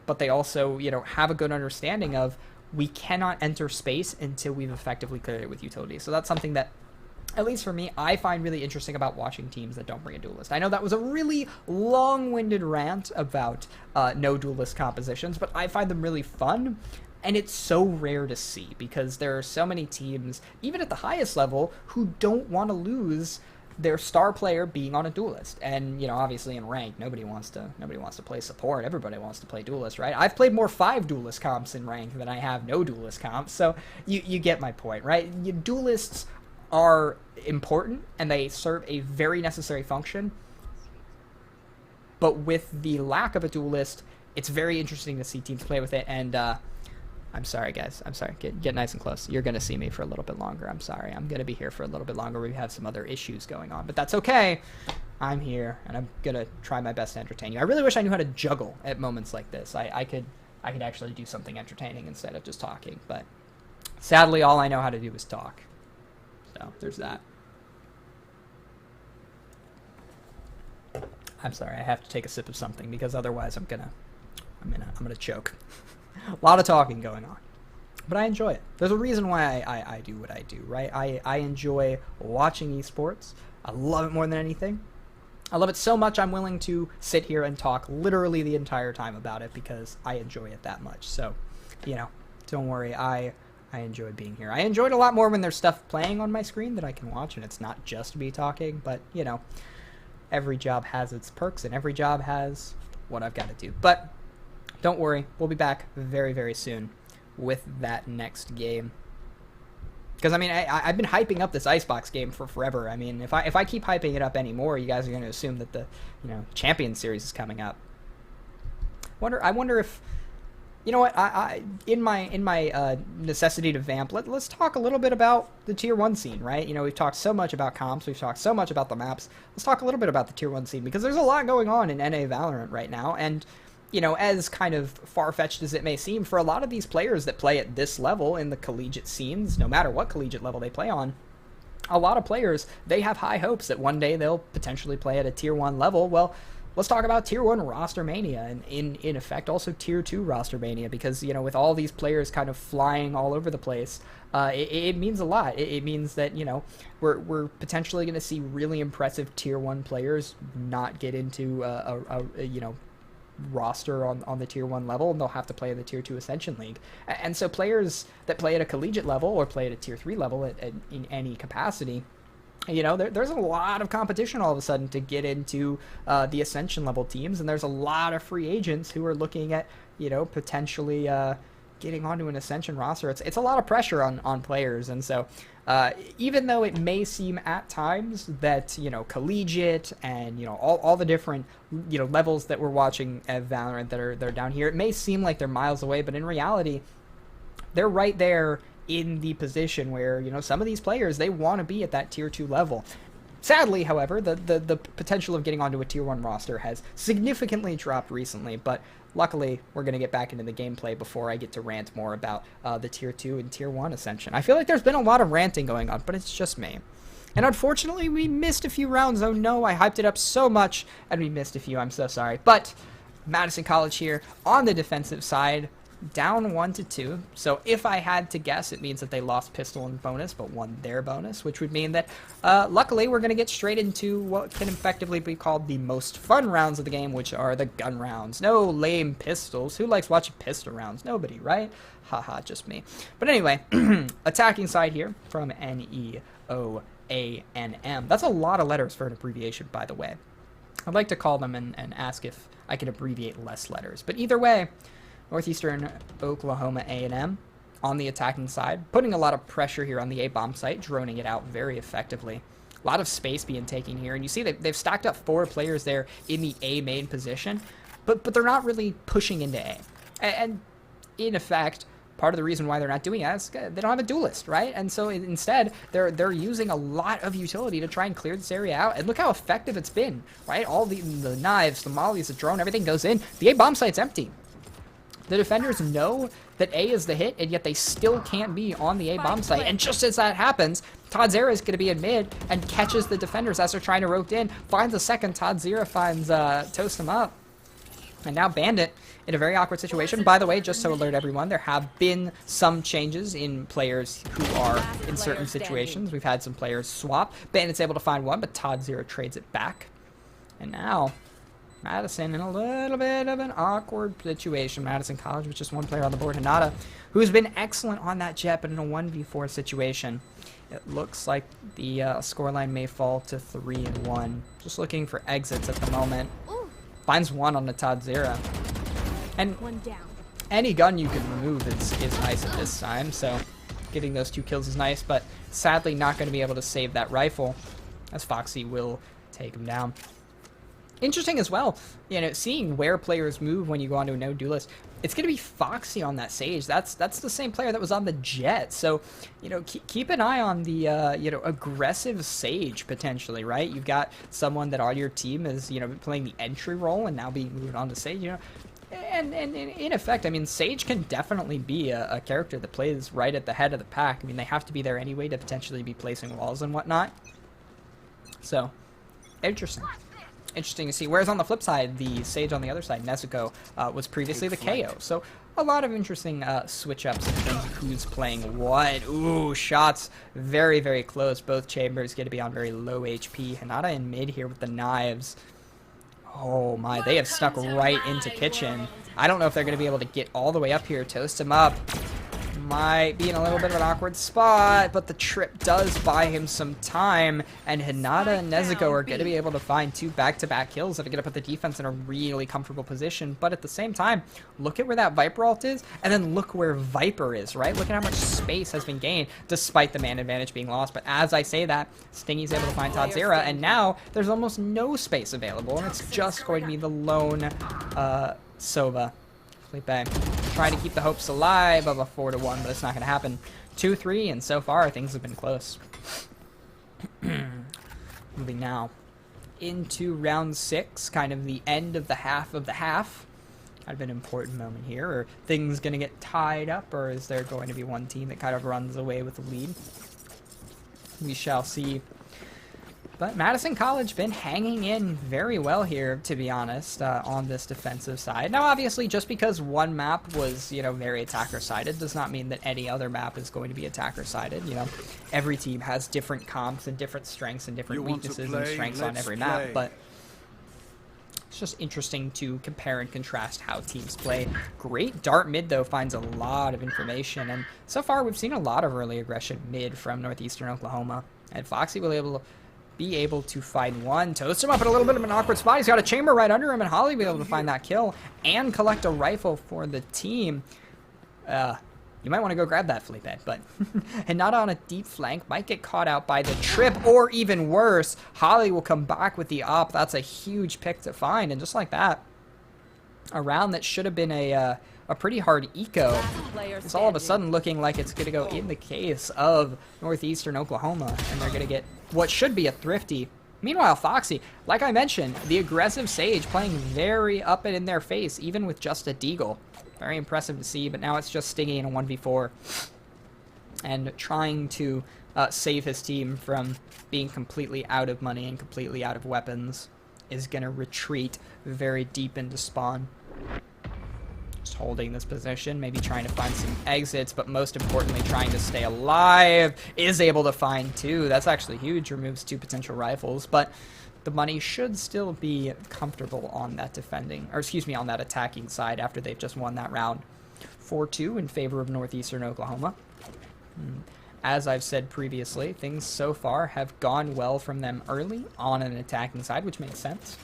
but they also, you know, have a good understanding of, we cannot enter space until we've effectively cleared it with utility. So that's something that, at least for me, I find really interesting about watching teams that don't bring a duelist. I know that was a really long-winded rant about no duelist compositions, but I find them really fun. And it's so rare to see, because there are so many teams, even at the highest level, who don't want to lose their star player being on a duelist. And, you know, obviously in ranked, nobody wants to play support. Everybody wants to play duelist, right? I've played more 5 duelist comps in ranked than I have no duelist comps, so you get my point, right? Duelists are important, and they serve a very necessary function, but with the lack of a duelist, it's very interesting to see teams play with it. And I'm sorry, guys. I'm sorry. Get nice and close. You're going to see me for a little bit longer. I'm sorry. I'm going to be here for a little bit longer. We have some other issues going on, but that's okay. I'm here, and I'm going to try my best to entertain you. I really wish I knew how to juggle at moments like this. I could actually do something entertaining instead of just talking, but sadly, all I know how to do is talk. So there's that. I'm sorry. I have to take a sip of something, because otherwise I'm gonna choke. A lot of talking going on, but I enjoy it. There's a reason why I do what I do, right? I enjoy watching esports. I love it more than anything. I love it so much I'm willing to sit here and talk literally the entire time about it, because I enjoy it that much. So, you know, don't worry. I enjoy being here. I enjoy it a lot more when there's stuff playing on my screen that I can watch, and it's not just me talking. But, you know, every job has its perks, and every job has what I've got to do. But don't worry, we'll be back very, very soon with that next game. Because, I mean, I've been hyping up this Icebox game for forever. I mean, if I keep hyping it up anymore, you guys are going to assume that the, you know, Champions Series is coming up. I wonder if, you know what, in my necessity to vamp, let's talk a little bit about the Tier 1 scene, right? You know, we've talked so much about comps, we've talked so much about the maps. Let's talk a little bit about the Tier 1 scene, because there's a lot going on in NA Valorant right now, and, you know, as kind of far-fetched as it may seem, for a lot of these players that play at this level in the collegiate scenes, no matter what collegiate level they play on, a lot of players, they have high hopes that one day they'll potentially play at a Tier 1 level. Well, let's talk about Tier 1 roster mania, and in effect also Tier 2 roster mania, because, you know, with all these players kind of flying all over the place, it means a lot. It means that, you know, we're potentially going to see really impressive Tier 1 players not get into a you know, roster on the Tier 1 level, and they'll have to play in the Tier 2 Ascension League. And so players that play at a collegiate level or play at a Tier 3 level in any capacity, you know, there's a lot of competition all of a sudden to get into the Ascension level teams, and there's a lot of free agents who are looking at, you know, potentially getting onto an Ascension roster. It's a lot of pressure on players, and so even though it may seem at times that, you know, collegiate and, you know, all the different, you know, levels that we're watching at Valorant that are down here, it may seem like they're miles away, but in reality, they're right there in the position where, you know, some of these players, they want to be at that Tier 2 level. Sadly, however, the potential of getting onto a Tier 1 roster has significantly dropped recently, but luckily, we're going to get back into the gameplay before I get to rant more about the Tier 2 and Tier 1 ascension. I feel like there's been a lot of ranting going on, but it's just me. And unfortunately, we missed a few rounds. Oh no, I hyped it up so much, and we missed a few. I'm so sorry. But Madison College here on the defensive side, down 1-2. So if I had to guess, it means that they lost pistol and bonus, but won their bonus, which would mean that luckily we're going to get straight into what can effectively be called the most fun rounds of the game, which are the gun rounds. No lame pistols. Who likes watching pistol rounds? Nobody, right? Haha, just me. But anyway, attacking side here from NEOANM. That's a lot of letters for an abbreviation, by the way. I'd like to call them and ask if I can abbreviate less letters. But either way, Northeastern Oklahoma A&M on the attacking side, putting a lot of pressure here on the A bomb site, droning it out very effectively. A lot of space being taken here, and you see they've stacked up 4 players there in the A main position, but they're not really pushing into A. And in effect, part of the reason why they're not doing that is they don't have a duelist, right? And so instead, they're using a lot of utility to try and clear this area out. And look how effective it's been, right? All the knives, the mollies, the drone, everything goes in. The A bomb site's empty. The defenders know that A is the hit, and yet they still can't be on the A bomb site. And just as that happens, Todd Zera is going to be in mid and catches the defenders as they're trying to rotate in. Finds a second. Todd Zera finds Toast him up. And now Bandit in a very awkward situation. By the way, just to alert everyone, there have been some changes in players who are in certain situations. We've had some players swap. Bandit's able to find one, but Todd Zera trades it back. And now Madison in a little bit of an awkward situation. Madison College with just one player on the board, Hinata, who's been excellent on that jet, but in a 1v4 situation, it looks like the scoreline may fall to 3-1. Just looking for exits at the moment. Finds one on the Todd Zera. And any gun you can remove is nice at this time, so getting those 2 kills is nice, but sadly not going to be able to save that rifle, as Foxy will take him down. Interesting as well, you know, seeing where players move when you go onto a no duelist. It's going to be Foxy on that Sage. That's the same player that was on the Jet. So, you know, keep an eye on the, you know, aggressive Sage potentially, right? You've got someone that on your team is, you know, playing the entry role and now being moved on to Sage, you know. And in effect, I mean, Sage can definitely be a character that plays right at the head of the pack. I mean, they have to be there anyway to potentially be placing walls and whatnot. So, interesting. Interesting to see. Whereas on the flip side, the Sage on the other side, Nezuko, was previously the KO. So a lot of interesting switch-ups in terms of who's playing what. Ooh, shots very, very close. Both chambers get to be on very low HP. Hinata in mid here with the knives. Oh my, they have stuck right into kitchen. I don't know if they're going to be able to get all the way up here. Toast him up. Might be in a little bit of an awkward spot, but the trip does buy him some time, and Hinata and Nezuko are going to be able to find 2 back-to-back kills that are going to put the defense in a really comfortable position. But at the same time, look at where that Viper ult is, and then look where Viper is, right? Look at how much space has been gained, despite the man advantage being lost. But as I say that, Stingy's able to find Todd Zera, and now there's almost no space available, and it's just going to be the lone Sova. Felipe trying to keep the hopes alive of a 4-1, but it's not going to happen. 2-3, and so far things have been close. Moving now into round 6, kind of the end of the half of the half. Kind of an important moment here. Are things going to get tied up, or is there going to be one team that kind of runs away with the lead? We shall see. But Madison College been hanging in very well here, to be honest, on this defensive side. Now, obviously, just because one map was, you know, very attacker-sided does not mean that any other map is going to be attacker-sided. You know, every team has different comps and different strengths and different weaknesses and strengths on every map. But it's just interesting to compare and contrast how teams play. Great dart mid, though, finds a lot of information. And so far, we've seen a lot of early aggression mid from Northeastern Oklahoma. And Foxy will be able to find one. Toast him up in a little bit of an awkward spot. He's got a chamber right under him, and Holly will be able to find that kill and collect a rifle for the team. You might want to go grab that, Felipe, but Hinata on a deep flank might get caught out by the trip, or even worse, Holly will come back with the op. That's a huge pick to find, and just like that, a round that should have been a a pretty hard eco. It's all of a sudden looking like it's going to go in the case of Northeastern Oklahoma, and they're going to get what should be a thrifty. Meanwhile, Foxy, like I mentioned, the aggressive Sage playing very up and in their face, even with just a Deagle. Very impressive to see, but now it's just Stingy in a 1v4 and trying to save his team from being completely out of money and completely out of weapons. Is going to retreat very deep into spawn. Just holding this position, maybe trying to find some exits, but most importantly trying to stay alive. Is able to find 2. That's actually huge. Removes 2 potential rifles, but the money should still be comfortable on that defending, or excuse me, on that attacking side after they've just won that round. 4-2 in favor of Northeastern Oklahoma. As I've said previously, things so far have gone well from them early on an attacking side, which makes sense.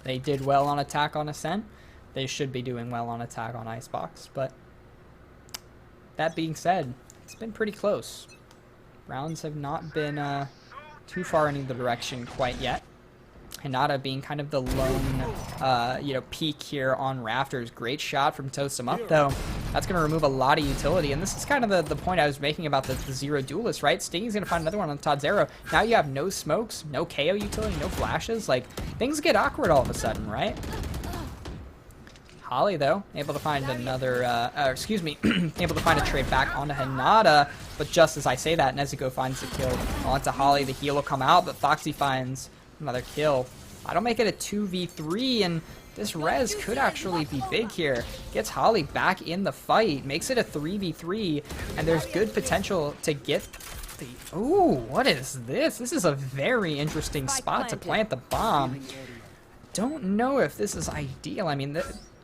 They did well on attack on Ascent. They should be doing well on attack on Icebox, but that being said, it's been pretty close. Rounds have not been too far in either direction quite yet. Hinata being kind of the lone, peak here on Rafters. Great shot from Toast him up, though. That's going to remove a lot of utility, and this is kind of the point I was making about the zero duelist, right? Stingy's going to find another one on Todd Zero. Now you have no smokes, no KO utility, no flashes. Like, things get awkward all of a sudden, right? Holly, though, able to find another, able to find a trade back onto Hinata, but just as I say that, Nezuko finds the kill onto Holly. The heal will come out, but Foxy finds another kill. I don't make it a 2v3, and this res could actually be big here. Gets Holly back in the fight, makes it a 3v3, and there's good potential to get the... Ooh, what is this? This is a very interesting spot to plant the bomb. Don't know if this is ideal. I mean,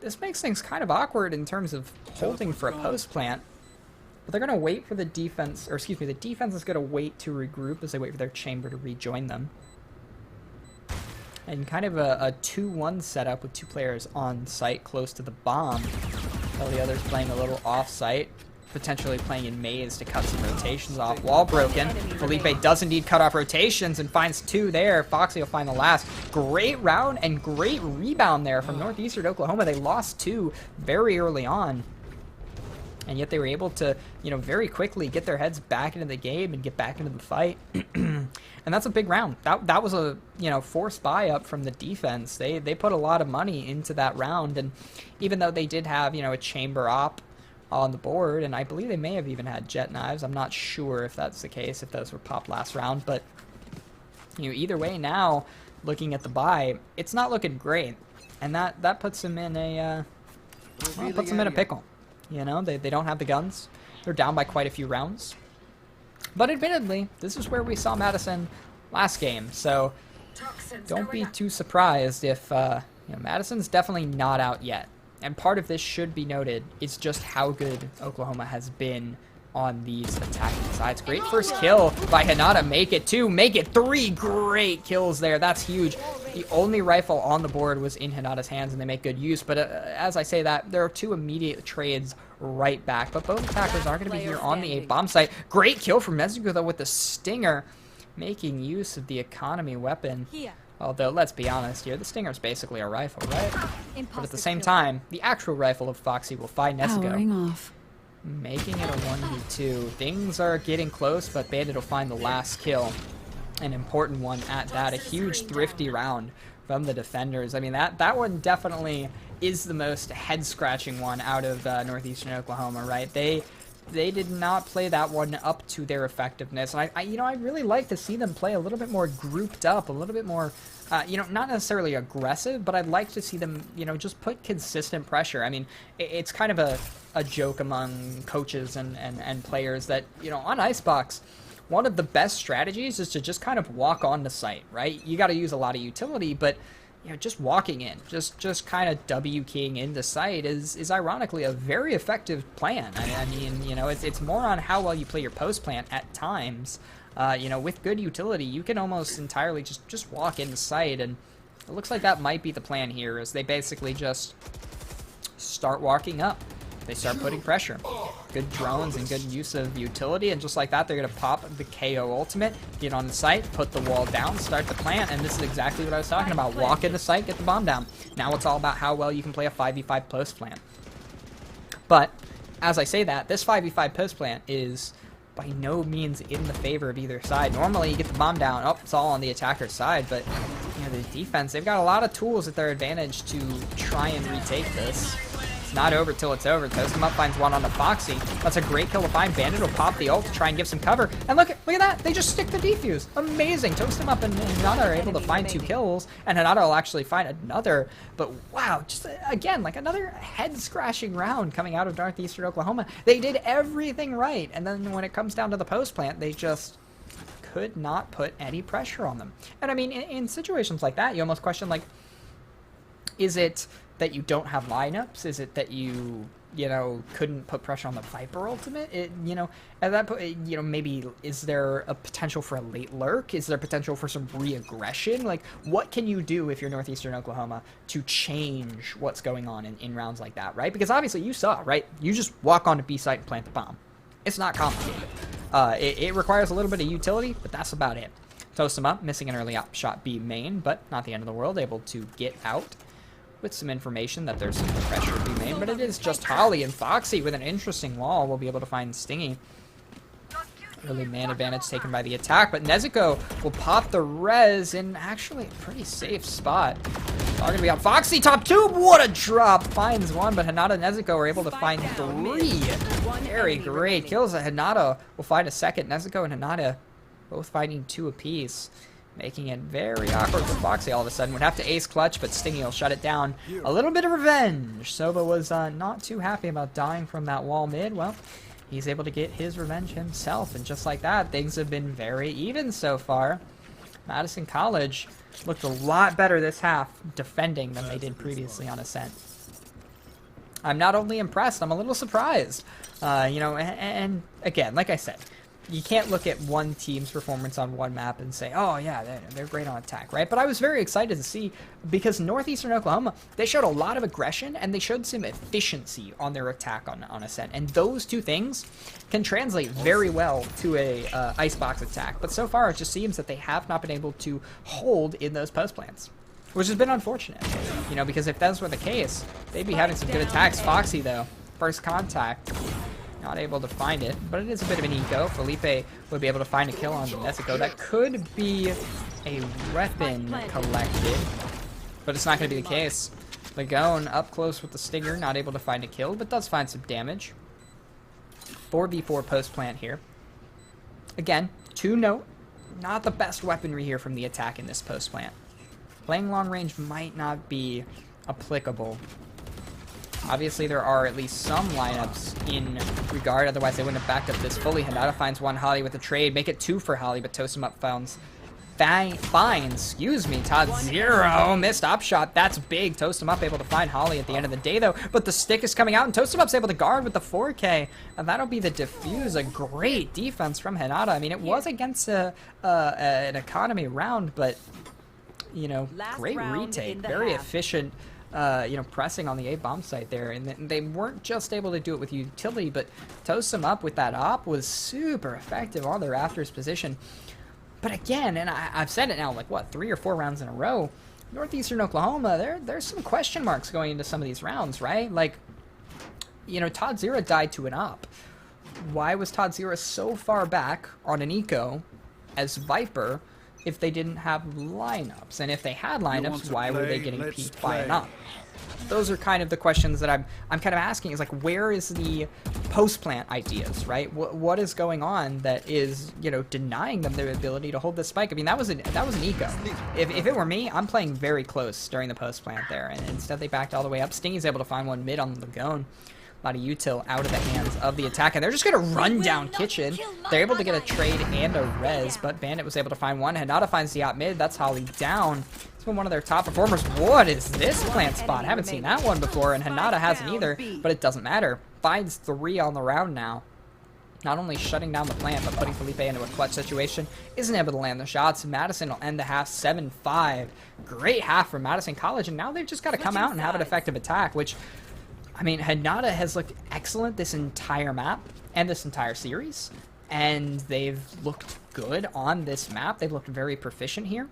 this makes things kind of awkward in terms of holding for a post plant. But they're going to wait for the defense, or excuse me, the defense is going to wait to regroup as they wait for their chamber to rejoin them. And kind of a 2-1 setup with 2 players on site close to the bomb. While the other's playing a little off site, potentially playing in maze to cut some rotations off. Wall broken. Felipe does indeed cut off rotations and finds 2 there. Foxy will find the last. Great round and great rebound there from Northeastern Oklahoma. They lost 2 very early on. And yet they were able to, very quickly get their heads back into the game and get back into the fight. And that's a big round. That was a, forced buy up from the defense. They put a lot of money into that round. And even though they did have, a chamber op on the board, and I believe they may have even had jet knives. I'm not sure if that's the case, if those were popped last round. But, either way now, looking at the buy, it's not looking great. And that puts them in a, pickle. They don't have the guns. They're down by quite a few rounds. But admittedly, this is where we saw Madison last game. So don't be too surprised if Madison's definitely not out yet. And part of this should be noted. It's just how good Oklahoma has been on these attacking sides. Great first kill by Hinata. Make it 2, make it 3. Great kills there. That's huge. The only rifle on the board was in Hinata's hands, and they make good use. But as I say that, there are 2 immediate trades right back. But both attackers are going to be here on the A bomb site. Great kill from Nezuko, though, with the Stinger, making use of the economy weapon. Although, let's be honest here, the Stinger's basically a rifle, right? But at the same time, the actual rifle of Foxy will find Nezuko. Making it a 1v2. Things are getting close, but Bandit will find the last kill. An important one at that. A huge thrifty round from the defenders. I mean, that one definitely is the most head-scratching one out of Northeastern Oklahoma, right? They did not play that one up to their effectiveness. And I really like to see them play a little bit more grouped up, a little bit more, not necessarily aggressive, but I'd like to see them, just put consistent pressure. I mean, it's kind of a joke among coaches and players that, on Icebox, one of the best strategies is to just kind of walk on the site, right? You got to use a lot of utility, but just walking in, just kind of W keying into sight is ironically a very effective plan. I mean, it's more on how well you play your post plant at times. With good utility, you can almost entirely just walk into sight, and it looks like that might be the plan here, is they basically just start walking up. They start putting pressure. Good drones and good use of utility, and just like that, they're going to pop the KO ultimate, get on the site, put the wall down, start the plant, and this is exactly what I was talking about. Walk into site, get the bomb down. Now it's all about how well you can play a 5v5 post plant. But as I say that, this 5v5 post plant is by no means in the favor of either side. Normally, you get the bomb down. Oh, it's all on the attacker's side, but you know, the defense, they've got a lot of tools at their advantage to try and retake this. It's not over till it's over. Toast him up, finds one on the Foxy. That's a great kill to find. Bandit will pop the ult to try and give some cover. And look at that. They just stick the defuse. Amazing. Toast him up and Hinata are able to find 2 kills. And Hinata will actually find another. But wow, just again, like another head-scratching round coming out of Northeastern Oklahoma. They did everything right. And then when it comes down to the post plant, they just could not put any pressure on them. And I mean, in situations like that, you almost question, like, is it that you don't have lineups? Is it that you know, couldn't put pressure on the Viper ultimate? You know, at that point, you know, maybe is there a potential for a late lurk? Is there potential for some re-aggression? Like, what can you do if you're Northeastern Oklahoma to change what's going on in rounds like that, right? Because obviously you saw, right? You just walk onto B site and plant the bomb. It's not complicated. It requires a little bit of utility, but that's about it. Toast him up, missing an early op shot B main, but not the end of the world, able to get out with some information that there's some pressure to be made, but it is just Holly and Foxy with an interesting wall. We'll be able to find Stingy. Early man advantage taken by the attack, but Nezuko will pop the res in actually a pretty safe spot. All going to be on Foxy, top 2, what a drop! Finds 1, but Hinata and Nezuko are able to find 3. Very great kills. Hinata will find a second. Nezuko and Hinata both finding 2 apiece, making it very awkward for Foxy all of a sudden. Would have to ace clutch, but Stingy will shut it down. A little bit of revenge. Sova was not too happy about dying from that wall mid. Well, he's able to get his revenge himself, and just like that, things have been very even so far. Madison College looked a lot better this half defending than they did previously on Ascent. I'm not only impressed, I'm a little surprised. You know, and again, like I said, you can't look at one team's performance on one map and say, oh yeah, they're great on attack, right? But I was very excited to see, because Northeastern Oklahoma, they showed a lot of aggression and they showed some efficiency on their attack on Ascent. And those two things can translate very well to a icebox attack. But so far, it just seems that they have not been able to hold in those post plants, which has been unfortunate, you know, because if that were the case, they'd be having some good attacks. Foxy, though, first contact, not able to find it, but it is a bit of an eco. Felipe would be able to find a kill on Nezuko. That could be a weapon collected, but it's not going to be the case. Lagone up close with the Stinger, not able to find a kill, but does find some damage. 4v4 post plant here. Again, 2-note, not the best weaponry here from the attack in this post plant. Playing long range might not be applicable. Obviously, there are at least some lineups in regard, otherwise they wouldn't have backed up this fully. Hinata finds 1 Holly with a trade, make it 2 for Holly, but Toast him up finds Todd 0, missed op shot, that's big. Toast him up able to find Holly at the end of the day though, but the stick is coming out and Toast him up's able to guard with the 4K, and that'll be the defuse. A great defense from Hinata. I mean, it was against an economy round, but you know, great retake, very efficient. You know, pressing on the A bomb site there, and they weren't just able to do it with utility, but Toast them up with that op was super effective on their Rafters position. But again, and I've said it now, like what, 3 or 4 rounds in a row, Northeastern Oklahoma, there's some question marks going into some of these rounds, right? Like, you know, Todd Zero died to an op. Why was Todd Zero so far back on an eco as Viper if they didn't have lineups? And if they had lineups, why were they getting peaked by an op? Those are kind of the questions that I'm kind of asking, is like, where is the post plant ideas, right? What is going on that is, you know, denying them their ability to hold this spike? I mean, that was an eco. If it were me, I'm playing very close during the post plant there, and instead they backed all the way up. Stingy's able to find one mid on the Lagone. A lot of util out of the hands of the attack, and they're just gonna run down Kitchen. They're able to get a trade and a res, but Bandit was able to find one. Hinata finds the op mid. That's Holly down. It's been one of their top performers. What is this plant spot? I haven't seen that one before, and Hinata hasn't either, but it doesn't matter. Finds 3 on the round now. Not only shutting down the plant, but putting Felipe into a clutch situation. Isn't able to land the shots. Madison will end the half 7-5. Great half for Madison College, and now they've just got to come out and have an effective attack, which, I mean, Hinata has looked excellent this entire map and this entire series, and they've looked good on this map. They've looked very proficient here.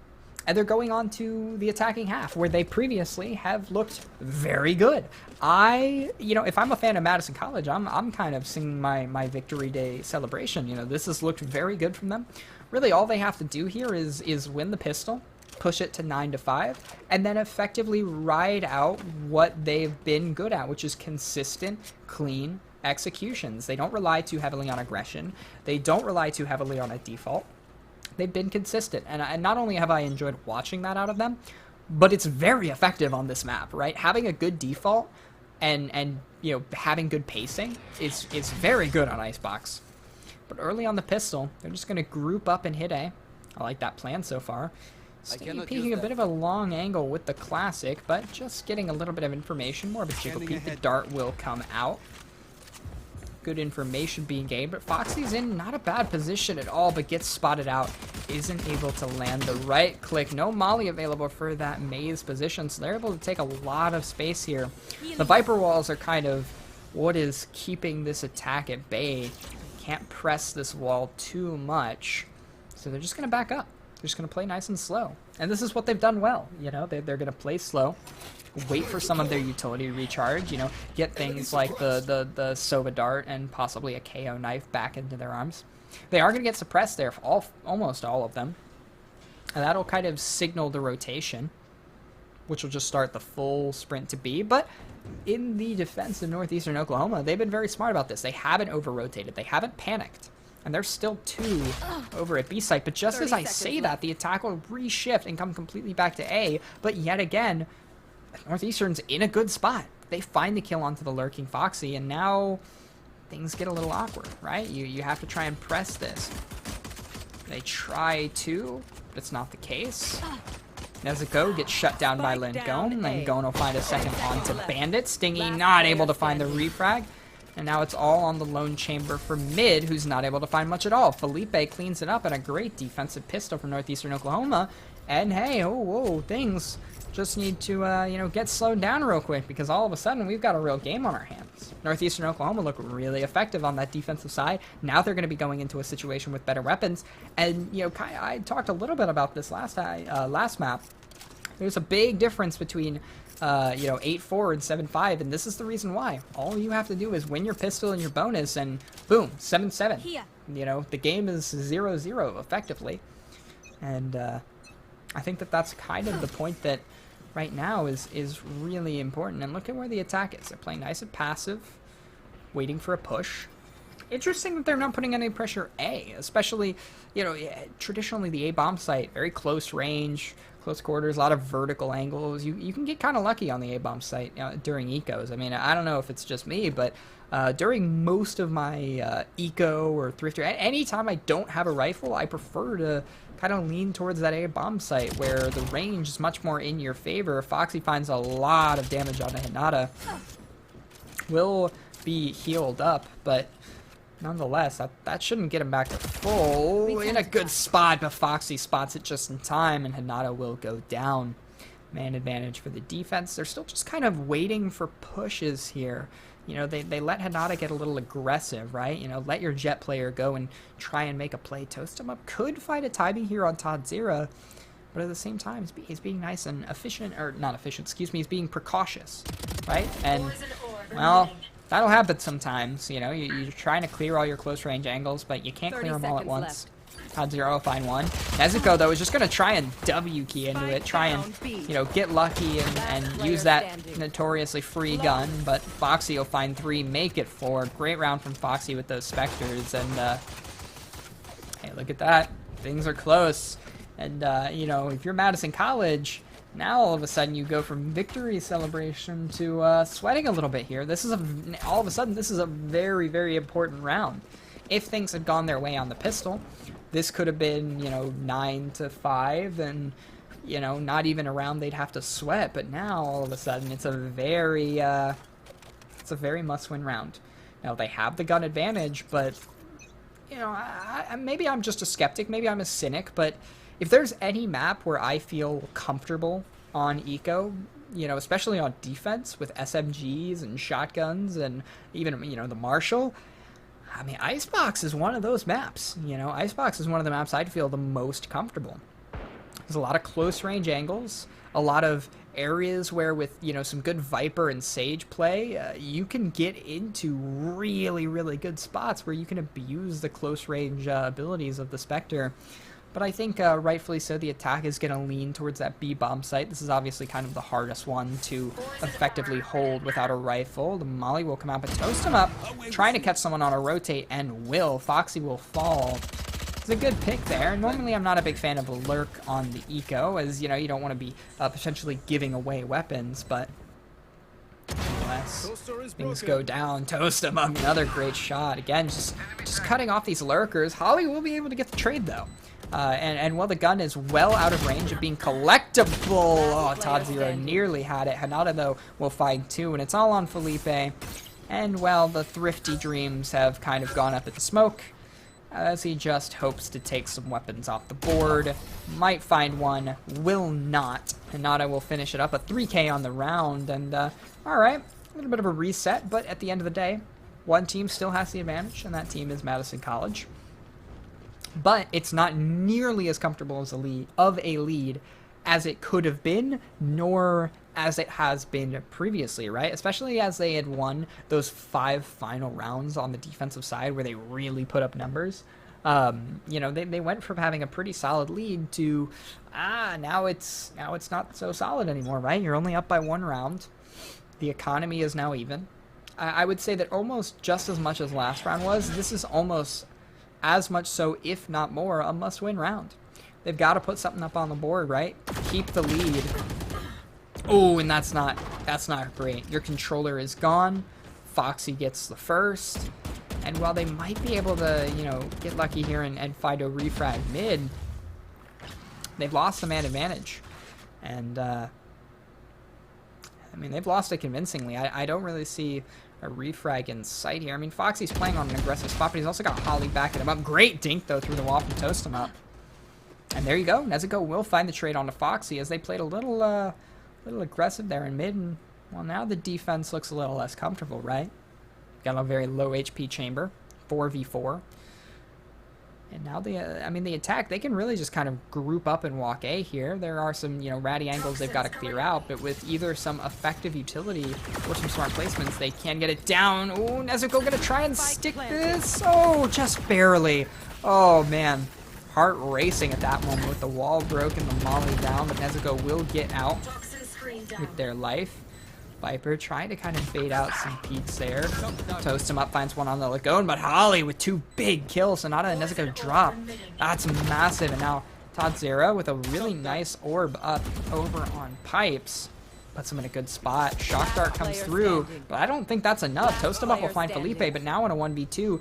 And they're going on to the attacking half, where they previously have looked very good. If I'm a fan of Madison College, I'm kind of singing my victory day celebration. This has looked very good from them. Really, all they have to do here is win the pistol, push it to 9-5, and then effectively ride out what they've been good at, which is consistent, clean executions. They don't rely too heavily on aggression. They don't rely too heavily on a default. They've been consistent, and not only have I enjoyed watching that out of them, but it's very effective on this map, right? Having a good default and having good pacing is very good on Icebox. But early on the pistol, they're just going to group up and hit A. I like that plan so far. Peeking a bit of a long angle with the classic, but just getting a little bit of information, more of a jiggle peek. The dart will come out. Good information being gained, but Foxy's in not a bad position at all, but gets spotted out, isn't able to land the right click. No molly available for that maze position, so they're able to take a lot of space here. The Viper walls are kind of what is keeping this attack at bay. Can't press this wall too much, so they're just going to back up. They're just going to play nice and slow, and this is what they've done well. They're going to play slow, wait for some of their utility to recharge, get things like the Sova dart and possibly a KO knife back into their arms. They are going to get suppressed there, almost all of them, and that'll kind of signal the rotation, which will just start the full sprint to B. But in the defense of Northeastern Oklahoma, they've been very smart about this. They haven't over-rotated. They haven't panicked. And there's still 2 over at B site. But just as I say that, the attack will reshift and come completely back to A. But yet again, Northeastern's in a good spot. They find the kill onto the lurking Foxy, and now things get a little awkward, right? You have to try and press this. They try to, but it's not the case. Nezuko gets shut down by Lingone. Lingone will find a second onto Bandit. Stingy not able to find the refrag. And now it's all on the lone chamber for mid, who's not able to find much at all. Felipe cleans it up, and a great defensive pistol from Northeastern Oklahoma. And hey, whoa, things just need to, get slowed down real quick, because all of a sudden we've got a real game on our hands. Northeastern Oklahoma look really effective on that defensive side. Now they're going to be going into a situation with better weapons. And, I talked a little bit about this last map. There's a big difference between 8-4 and 7-5, and this is the reason why. All you have to do is win your pistol and your bonus, and boom, 7-7. The game is 0-0 effectively. And I think that's kind of the point that right now is really important. And look at where the attack is. They're playing nice and passive, waiting for a push. Interesting that they're not putting any pressure A, especially, traditionally the A bomb site, very close range, close quarters, a lot of vertical angles. You can get kind of lucky on the A bomb site during ecos. I mean, I don't know if it's just me, but during most of my eco or thrifter, anytime I don't have a rifle, I prefer to kind of lean towards that A bomb site where the range is much more in your favor. Foxy finds a lot of damage on the Hinata. Will be healed up, but nonetheless, that shouldn't get him back to full. In a good spot, but Foxy spots it just in time, and Hinata will go down. Man advantage for the defense. They're still just kind of waiting for pushes here. They let Hinata get a little aggressive, right? Let your jet player go and try and make a play. Toast him up. Could find a timing here on Todd Zera, but at the same time, he's being nice and efficient, or not efficient, excuse me, he's being precautious, right? And, well, that'll happen sometimes, you're trying to clear all your close range angles, but you can't clear them all at once. Todd Zero will find one. Nezuko, though, is just going to try and W key into it, try and, get lucky and use that notoriously free gun, but Foxy will find 3, make it 4. Great round from Foxy with those Spectres, and, hey, look at that. Things are close. And, if you're Madison College, now all of a sudden you go from victory celebration to sweating a little bit here. All of a sudden this is a very, very important round. If things had gone their way on the pistol, this could have been, 9-5, and, not even a round they'd have to sweat. But now all of a sudden it's a very must-win round. Now they have the gun advantage, but maybe I'm just a skeptic, maybe I'm a cynic, but if there's any map where I feel comfortable on eco, especially on defense with SMGs and shotguns and even, the Marshall, I mean, Icebox is one of those maps. Icebox is one of the maps I'd feel the most comfortable. There's a lot of close range angles, a lot of areas where with, you know, some good Viper and Sage play, you can get into really, really good spots where you can abuse the close range abilities of the Spectre. But I think rightfully so, the attack is going to lean towards that B bomb site. This is obviously kind of the hardest one to effectively hold without a rifle. The Molly will come out, but toast him up, trying to catch someone on a rotate, and will. Foxy will fall. It's a good pick there. Normally, I'm not a big fan of a lurk on the eco, as, you know, you don't want to be potentially giving away weapons, but unless things go down, toast him up. Another great shot. Again, just cutting off these lurkers. Holly will be able to get the trade, though. And while the gun is well out of range of being collectible, oh, Todd Zero nearly had it. Hanada, though, will find 2, and it's all on Felipe. And, well, the thrifty dreams have kind of gone up at the smoke, as he just hopes to take some weapons off the board. Might find one, will not. Hanada will finish it up, a 3K on the round, and, alright, a little bit of a reset, but at the end of the day, one team still has the advantage, and that team is Madison College. But it's not nearly as comfortable as a lead as it could have been, nor as it has been previously, right? Especially as they had won those 5 final rounds on the defensive side where they really put up numbers. You know, they went from having a pretty solid lead to, now it's not so solid anymore, right? You're only up by 1 round. The economy is now even. I would say that almost just as much as last round was, this is almost as much so, if not more, a must-win round. They've got to put something up on the board, right? Keep the lead. Oh, and that's not great. Your controller is gone. Foxy gets the first. And while they might be able to, you know, get lucky here and Fido refrag mid, they've lost the man advantage. And, I mean, they've lost it convincingly. I don't really see a refrag in sight here. I mean, Foxy's playing on an aggressive spot, but he's also got Holly backing him up. Great dink, though, through the wall from Toast him up. And there you go. NJCAAE will find the trade onto Foxy as they played a little aggressive there in mid. And, well, now the defense looks a little less comfortable, right? Got a very low HP chamber, 4v4. And now the attack, they can really just kind of group up and walk A here. There are some, you know, ratty angles they've got to clear out, but with either some effective utility or some smart placements, they can get it down. Oh, NJCAAE gonna try and stick this. Oh, just barely. Oh, man. Heart racing at that moment with the wall broken, the molly down, but NJCAAE will get out with their life. Viper trying to kind of bait out some peeks there. Toast him up, finds one on the Lagoon, but Holly with 2 big kills. So not a NJCAAE drop. That's massive. And now Todd Zero with a really nice orb up over on Pipes. Puts him in a good spot. Shock Dart comes through, but I don't think that's enough. Toast him up will find Felipe, but now in a 1v2,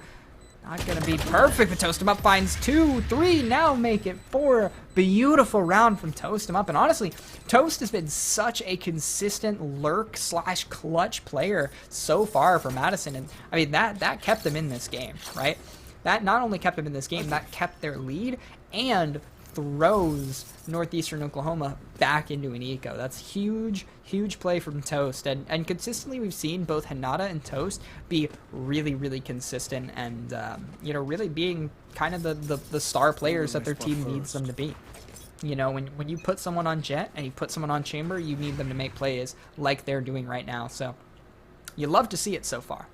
not going to be perfect, but Toast him up finds 2, 3, now make it 4. Beautiful round from Toast him up. And honestly, Toast has been such a consistent lurk / clutch player so far for Madison. And I mean, that kept them in this game, right? That not only kept them in this game, that kept their lead and throws Northeastern Oklahoma back into an eco. That's huge, huge play from Toast. And consistently we've seen both Hanada and Toast be really, really consistent and, you know, really being kind of the star players that their team needs them to be. You know, when you put someone on Jet and you put someone on Chamber, you need them to make plays like they're doing right now. So you love to see it so far.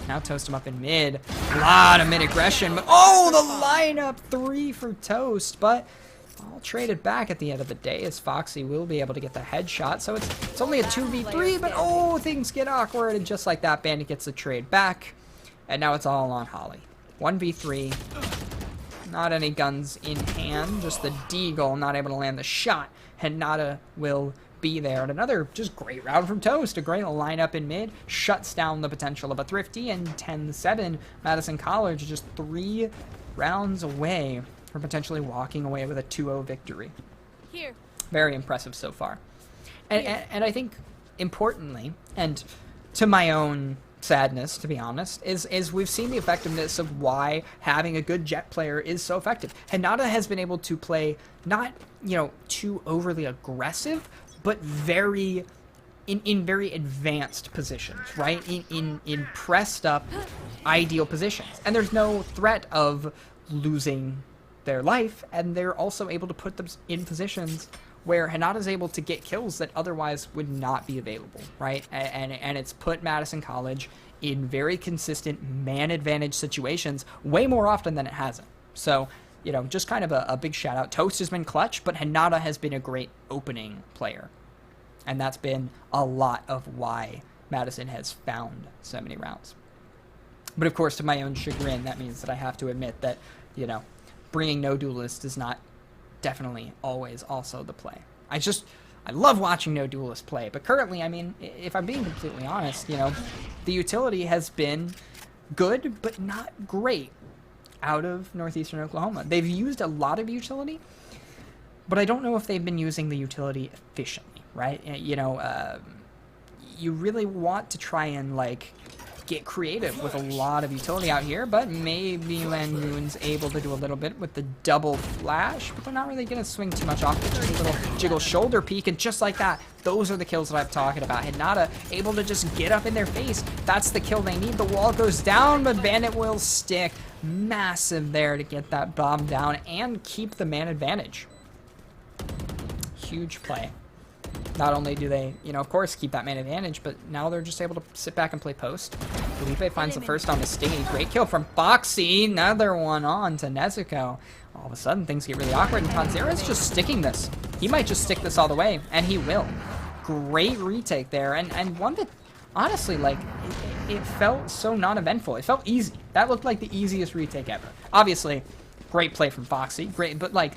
Now Toast him up in mid. A lot of mid aggression. But, oh, the lineup 3 for Toast. But all traded back at the end of the day as Foxy will be able to get the headshot. So it's only a 2v3, but oh, things get awkward. And just like that, Bandit gets the trade back. And now it's all on Holly. 1v3. Not any guns in hand. Just the Deagle not able to land the shot. Hanada will be there. And another just great round from Toast. A great lineup in mid. Shuts down the potential of a thrifty. And 10-7. Madison College just 3 rounds away from potentially walking away with a 2-0 victory. Here. Very impressive so far. And I think importantly, and to my own sadness, to be honest, is we've seen the effectiveness of why having a good Jet player is so effective. Hanada has been able to play not, you know, too overly aggressive, but very in very advanced positions, right? In pressed up ideal positions. And there's no threat of losing their life, and they're also able to put them in positions where Hinata's able to get kills that otherwise would not be available, right? And it's put Madison College in very consistent man advantage situations way more often than it hasn't. So, you know, just kind of a big shout out. Toast has been clutch, but Hinata has been a great opening player. And that's been a lot of why Madison has found so many rounds. But of course, to my own chagrin, that means that I have to admit that, you know, bringing no duelist is not definitely always also the play. I love watching no duelist play, but currently, I mean, if I'm being completely honest, you know, the utility has been good, but not great out of Northeastern Oklahoma. They've used a lot of utility, but I don't know if they've been using the utility efficiently, right? You know, you really want to try and, like, get creative with a lot of utility out here, but maybe Langoon's able to do a little bit with the double flash, but they're not really going to swing too much off it. Just a little jiggle shoulder peek, and just like that, those are the kills that I'm talking about. Hinata able to just get up in their face. That's the kill they need. The wall goes down, but Bandit will stick. Massive there to get that bomb down and keep the man advantage. Huge play. Not only do they, you know, of course, keep that man advantage, but now they're just able to sit back and play post. Felipe finds the first on the Stingy. Great kill from Foxy. Another one on to Nezuko. All of a sudden, things get really awkward, and Panzera's just sticking this. He might just stick this all the way, and he will. Great retake there, and one that, honestly, like, it felt so non-eventful. It felt easy. That looked like the easiest retake ever. Obviously, great play from Foxy. Great, but, like,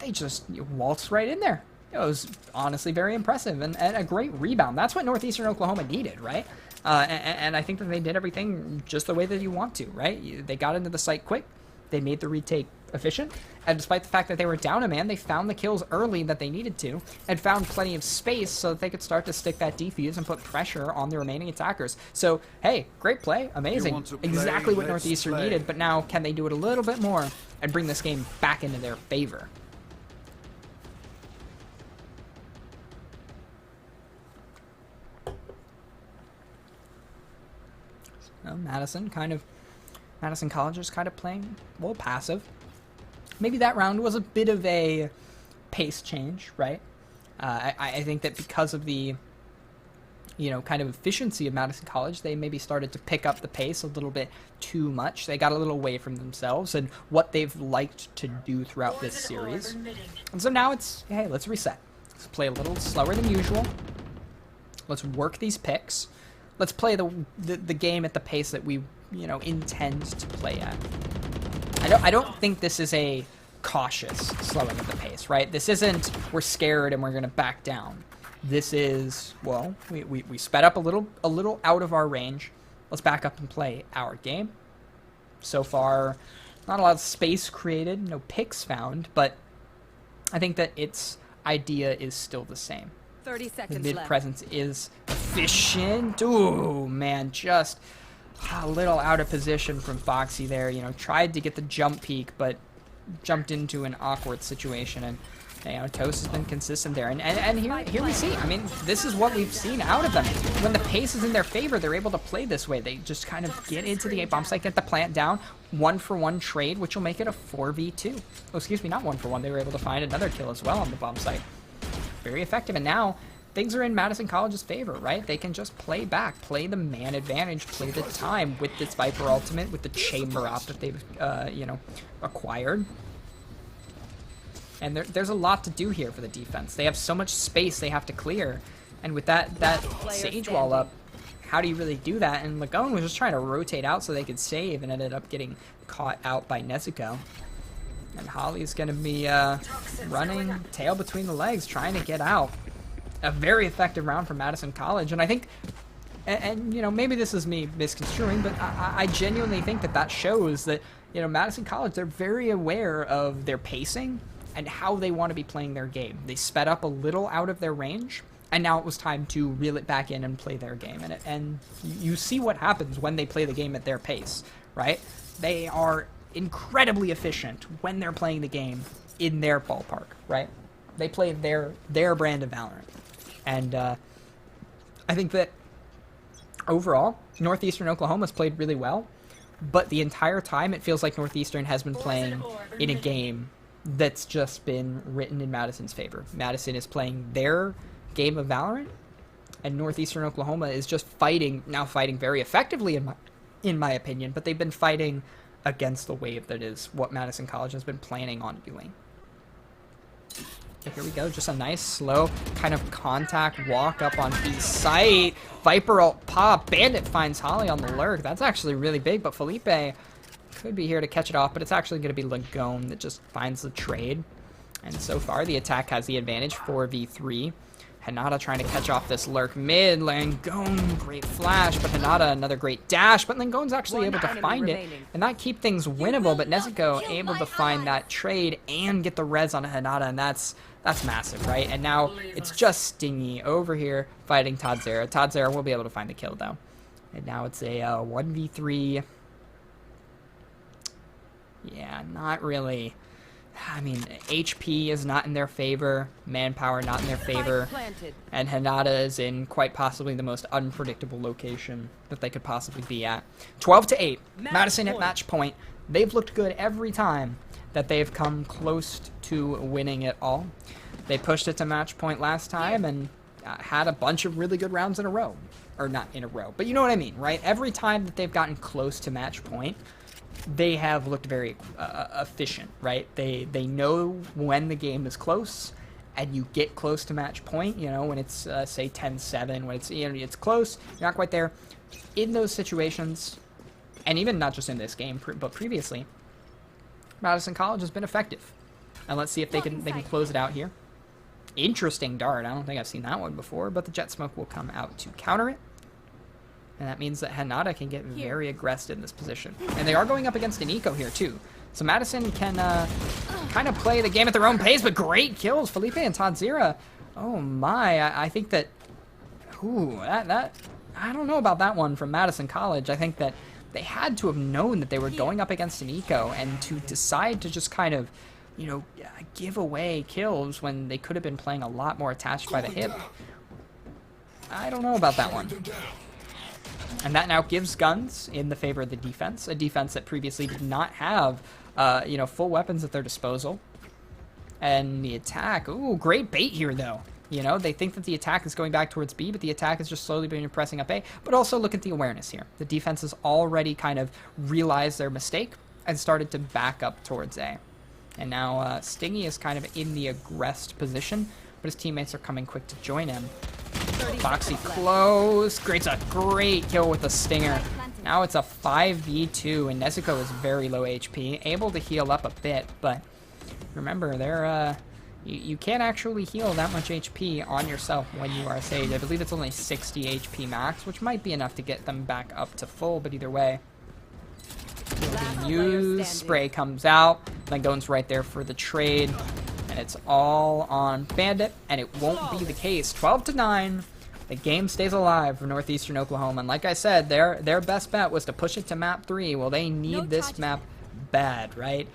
they just waltzed right in there. It was honestly very impressive and a great rebound. That's what Northeastern Oklahoma needed, right? And I think that they did everything just the way that you want to, right? They got into the site quick. They made the retake efficient. And despite the fact that they were down a man, they found the kills early that they needed to and found plenty of space so that they could start to stick that defuse and put pressure on the remaining attackers. So, hey, great play. Amazing. Exactly what Northeastern needed. But now, can they do it a little bit more and bring this game back into their favor? Madison College is kind of playing a little passive. Maybe that round was a bit of a pace change, right? I think that because of the, you know, kind of efficiency of Madison College, they maybe started to pick up the pace a little bit too much. They got a little away from themselves and what they've liked to do throughout this series. And so now it's, hey, let's reset. Let's play a little slower than usual. Let's work these picks. Let's play the game at the pace that we, you know, intend to play at. I don't think this is a cautious slowing of the pace, right? This isn't we're scared and we're gonna back down. This is, well, we sped up a little out of our range. Let's back up and play our game. So far, not a lot of space created, no picks found, but I think that its idea is still the same. 30 seconds the mid left. presence is efficient. Ooh, man, just a little out of position from Foxy there. You know, tried to get the jump peak, but jumped into an awkward situation. And, you know, Toast has been consistent there. And here we see, I mean, this is what we've seen out of them. When the pace is in their favor, they're able to play this way. They just kind of get into the A-bomb site, get the plant down, 1-for-1 trade, which will make it a 4v2. Oh, excuse me, not 1-for-1. They were able to find another kill as well on the bomb site. Very effective, and now things are in Madison College's favor, right? They can just play back, play the man advantage, play the time with this Viper ultimate, with the chamber op that they've, you know, acquired. And there's a lot to do here for the defense. They have so much space they have to clear, and with that Sage wall up, how do you really do that? And Lagone was just trying to rotate out so they could save, and ended up getting caught out by Nezuko. And Holly's going to be running tail between the legs, trying to get out. A very effective round from Madison College. And I think, and you know, maybe this is me misconstruing, but I genuinely think that shows that, you know, Madison College, they're very aware of their pacing and how they want to be playing their game. They sped up a little out of their range, and now it was time to reel it back in and play their game. And you see what happens when they play the game at their pace, right? They are incredibly efficient when they're playing the game in their ballpark, right? They play their brand of Valorant. And I think that overall, Northeastern Oklahoma's played really well. but the entire time it feels like Northeastern has been playing in a game that's just been written in Madison's favor. Madison is playing their game of Valorant, and Northeastern Oklahoma is just fighting very effectively in my opinion, but they've been fighting against the wave that is what Madison College has been planning on doing. So here we go, just a nice slow kind of contact walk up on B site. Viper ult pop, Bandit finds Holly on the lurk. That's actually really big, but Felipe could be here to catch it off, but it's actually going to be Lagone that just finds the trade. And so far, the attack has the advantage, 4v3. Hinata trying to catch off this lurk mid. Langone, great flash, but Hinata, another great dash. But Langone's actually able to find it and not keep things winnable. But Nezuko able to find that trade and get the res on Hinata, and that's massive, right? And now it's just Stingy over here fighting Todzera. Todzera will be able to find the kill, though. And now it's a 1v3. Yeah, not really. I mean, HP is not in their favor, manpower not in their favor, and Hinata is in quite possibly the most unpredictable location that they could possibly be at. 12-8, Madison at match point. They've looked good every time that they've come close to winning it all. They pushed it to match point last time and had a bunch of really good rounds in a row. Or not in a row, but you know what I mean, right? Every time that they've gotten close to match point, they have looked very efficient, right? They know when the game is close, and you get close to match point, you know, when it's, say, 10-7, when it's, you know, it's close, you're not quite there. In those situations, and even not just in this game, but previously, Madison College has been effective. And let's see if they can close it out here. Interesting dart. I don't think I've seen that one before, but the jet smoke will come out to counter it. And that means that Hinata can get very aggressive in this position. And they are going up against an eco here, too. So Madison can kind of play the game at their own pace, but great kills. Felipe and Todzera. Oh, my. I think that... Ooh, that... I don't know about that one from Madison College. I think that they had to have known that they were going up against an eco, and to decide to just kind of, you know, give away kills when they could have been playing a lot more attached by the hip. I don't know about that one. And that now gives Guns in the favor of the defense, a defense that previously did not have, you know, full weapons at their disposal. And the attack, ooh, great bait here, though. You know, they think that the attack is going back towards B, but the attack is just slowly being pressing up A. But also look at the awareness here. The defense has already kind of realized their mistake and started to back up towards A. And now Stingy is kind of in the aggressed position, but his teammates are coming quick to join him. Foxy close, creates a great kill with a stinger. Now it's a 5v2, and Nezuko is very low HP, able to heal up a bit, but remember, they're you can't actually heal that much HP on yourself when you are Sage. I believe it's only 60 HP max, which might be enough to get them back up to full, but either way. Use spray comes out, Langone's right there for the trade, and it's all on Bandit, and it won't be the case. 12-9, the game stays alive for Northeastern Oklahoma, and like I said, their best bet was to push it to map 3. Well, they need this map bad, right?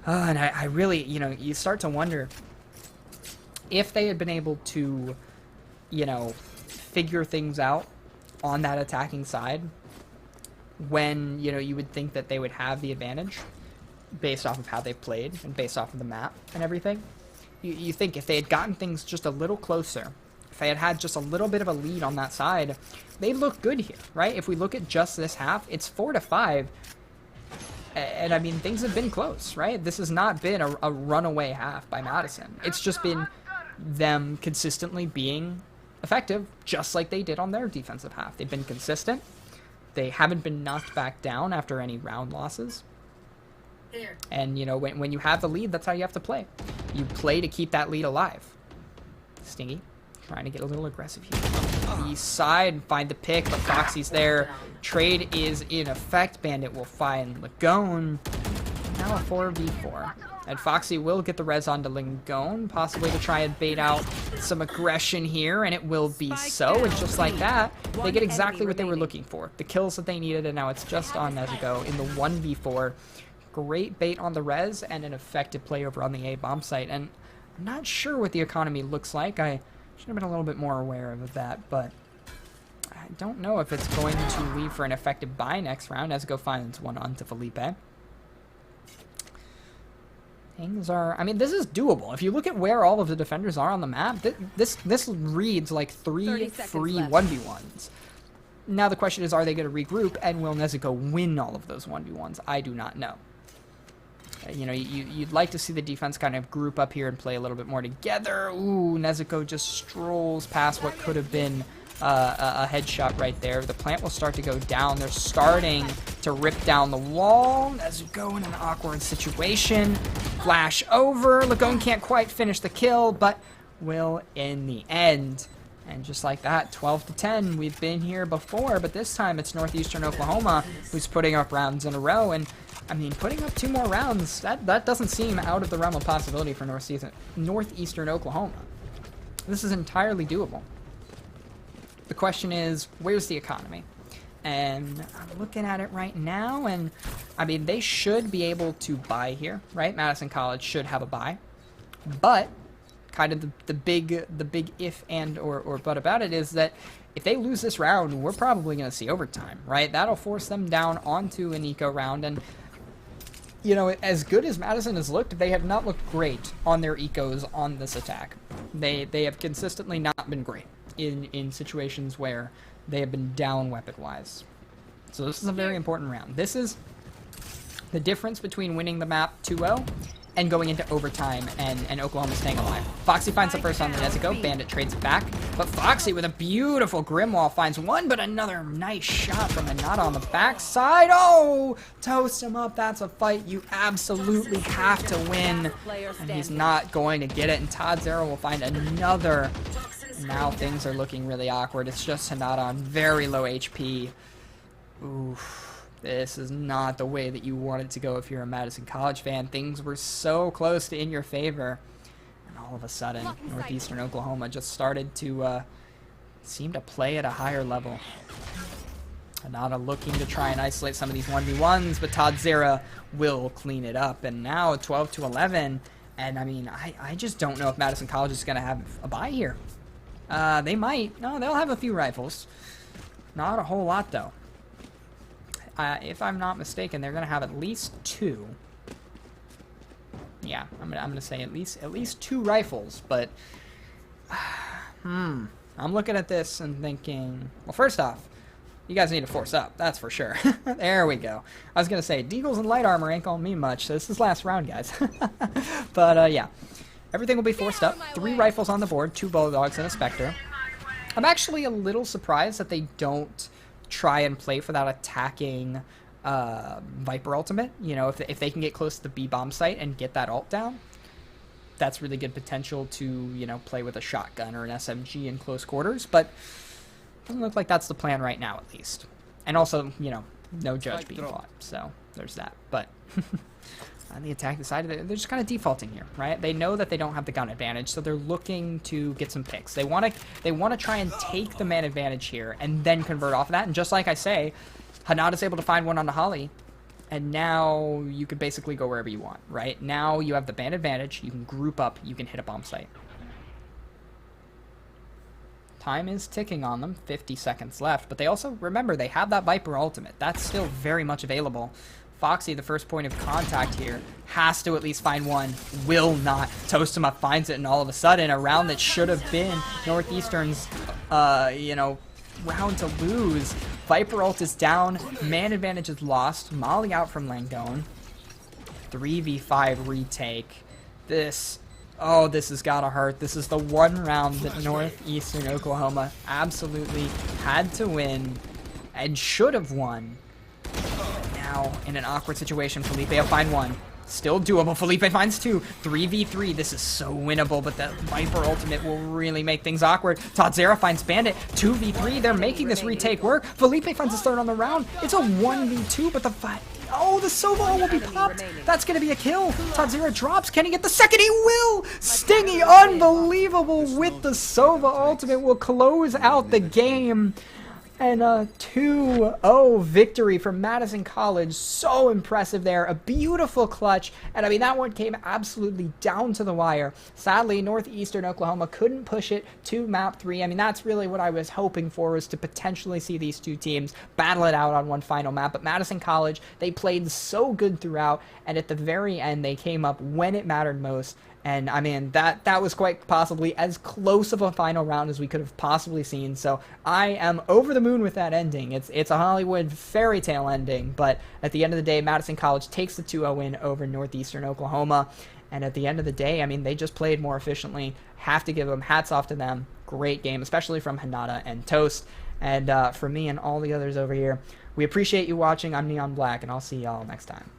And I really, you know, you start to wonder if they had been able to, you know, figure things out on that attacking side when, you know, you would think that they would have the advantage based off of how they played and based off of the map and everything. You think if they had gotten things just a little closer, if they had had just a little bit of a lead on that side, they look good here, right? If we look at just this half, it's 4-5. And I mean, things have been close, right? This has not been a runaway half by Madison. It's just been them consistently being effective, just like they did on their defensive half. They've been consistent. They haven't been knocked back down after any round losses. And, you know, when you have the lead, that's how you have to play. You play to keep that lead alive. Stingy trying to get a little aggressive here. The side, find the pick, but Foxy's there. Trade is in effect. Bandit will find Lagone. Now a 4v4. And Foxy will get the res onto Lagone, possibly to try and bait out some aggression here, and it will be so. And just like that, they get exactly what they were looking for. The kills that they needed, and now it's just on Nezuko in the 1v4. Great bait on the res, and an effective play over on the A bomb site. And I'm not sure what the economy looks like. I should have been a little bit more aware of that, but I don't know if it's going to leave for an effective buy next round. Nezuko finds one onto Felipe. Things are, I mean, this is doable. If you look at where all of the defenders are on the map, this reads like 3 free 1v1s. Now the question is, are they going to regroup, and will Nezuko win all of those 1v1s? I do not know. You know, you'd like to see the defense kind of group up here and play a little bit more together. Ooh, Nezuko just strolls past what could have been a headshot right there. The plant will start to go down. They're starting to rip down the wall. Nezuko in an awkward situation. Flash over. Lagone can't quite finish the kill, but will in the end. And just like that, 12-10. We've been here before, but this time it's Northeastern Oklahoma who's putting up rounds in a row. And I mean, putting up 2 more rounds, that doesn't seem out of the realm of possibility for Northeastern Oklahoma. This is entirely doable. The question is, where's the economy? And I'm looking at it right now, and I mean, they should be able to buy here, right? Madison College should have a buy, but kind of the big if and or but about it is that if they lose this round, we're probably going to see overtime, right? That'll force them down onto an eco round, and you know, as good as Madison has looked, they have not looked great on their ecos on this attack. They have consistently not been great in situations where they have been down weapon-wise. So this is a very important round. This is the difference between winning the map 2-0 and going into overtime and Oklahoma staying alive. Foxy finds the first on the Nezuko. Bandit trades it back. But Foxy with a beautiful Grimwall finds one, but another nice shot from Hinata on the backside. Oh! Toast him up. That's a fight you absolutely have to win. And he's not going to get it. And Todd Zero will find another. Now things are looking really awkward. It's just Hinata on very low HP. Oof. This is not the way that you want it to go if you're a Madison College fan. Things were so close to in your favor. And all of a sudden, Northeastern Oklahoma just started to seem to play at a higher level. Hinata looking to try and isolate some of these 1v1s, but Todd Zera will clean it up. And now 12-11. And I mean, I just don't know if Madison College is going to have a bye here. They might. No, they'll have a few rifles. Not a whole lot, though. If I'm not mistaken, they're going to have at least 2. Yeah, I'm gonna say at least 2 rifles, but I'm looking at this and thinking, well, first off, you guys need to force up, that's for sure. There we go. I was gonna say, Deagles and light armor ain't gonna mean much, so this is last round, guys. But yeah, everything will be forced up. 3 rifles on the board, 2 Bulldogs and a Spectre. I'm actually a little surprised that they don't try and play for that attacking Viper ultimate. You know, if they can get close to the B bomb site and get that ult down, that's really good potential to, you know, play with a shotgun or an SMG in close quarters. But doesn't look like that's the plan right now, at least. And also, you know, no judge being fought, so there's that. But on the attack side, they're just kind of defaulting here, right? They know that they don't have the gun advantage, so they're looking to get some picks. They want to try and take the man advantage here and then convert off of that. And just like I say, Hinata's able to find one on the Holly, and now you can basically go wherever you want, right? Now you have the man advantage, you can group up, you can hit a bomb site. Time is ticking on them, 50 seconds left, but they also, remember, they have that Viper ultimate. That's still very much available. Foxy, the first point of contact here, has to at least find one. Will not. Toast him up, finds it, and all of a sudden, a round that should have been Northeastern's, you know, round to lose. Viper ult is down. Man advantage is lost. Molly out from Langone. 3v5 retake. This has gotta hurt. This is the one round that Northeastern Oklahoma absolutely had to win and should have won. Now, in an awkward situation, Felipe will find one. Still doable. Felipe finds 2. 3v3. This is so winnable, but that Viper ultimate will really make things awkward. Todzera finds Bandit. 2v3. They're making this retake work. Felipe finds his third on the round. It's a 1v2, but the fight. Oh, the Sova will be popped. That's going to be a kill. Todzera drops. Can he get the second? He will. Stingy, unbelievable with the Sova ultimate will close out the game. And a 2-0 victory for Madison College. So impressive there. A beautiful clutch. And I mean, that one came absolutely down to the wire. Sadly, Northeastern Oklahoma couldn't push it to map 3. I mean, that's really what I was hoping for, was to potentially see these two teams battle it out on one final map. But Madison College, they played so good throughout. And at the very end, they came up when it mattered most. And I mean, that was quite possibly as close of a final round as we could have possibly seen. So I am over the moon with that ending. It's a Hollywood fairy tale ending, but at the end of the day, Madison College takes the 2-0 win over Northeastern Oklahoma. And at the end of the day, I mean, they just played more efficiently. Have to give them hats off to them. Great game, especially from Hinata and Toast. And for me and all the others over here, we appreciate you watching. I'm Neon Black, and I'll see y'all next time.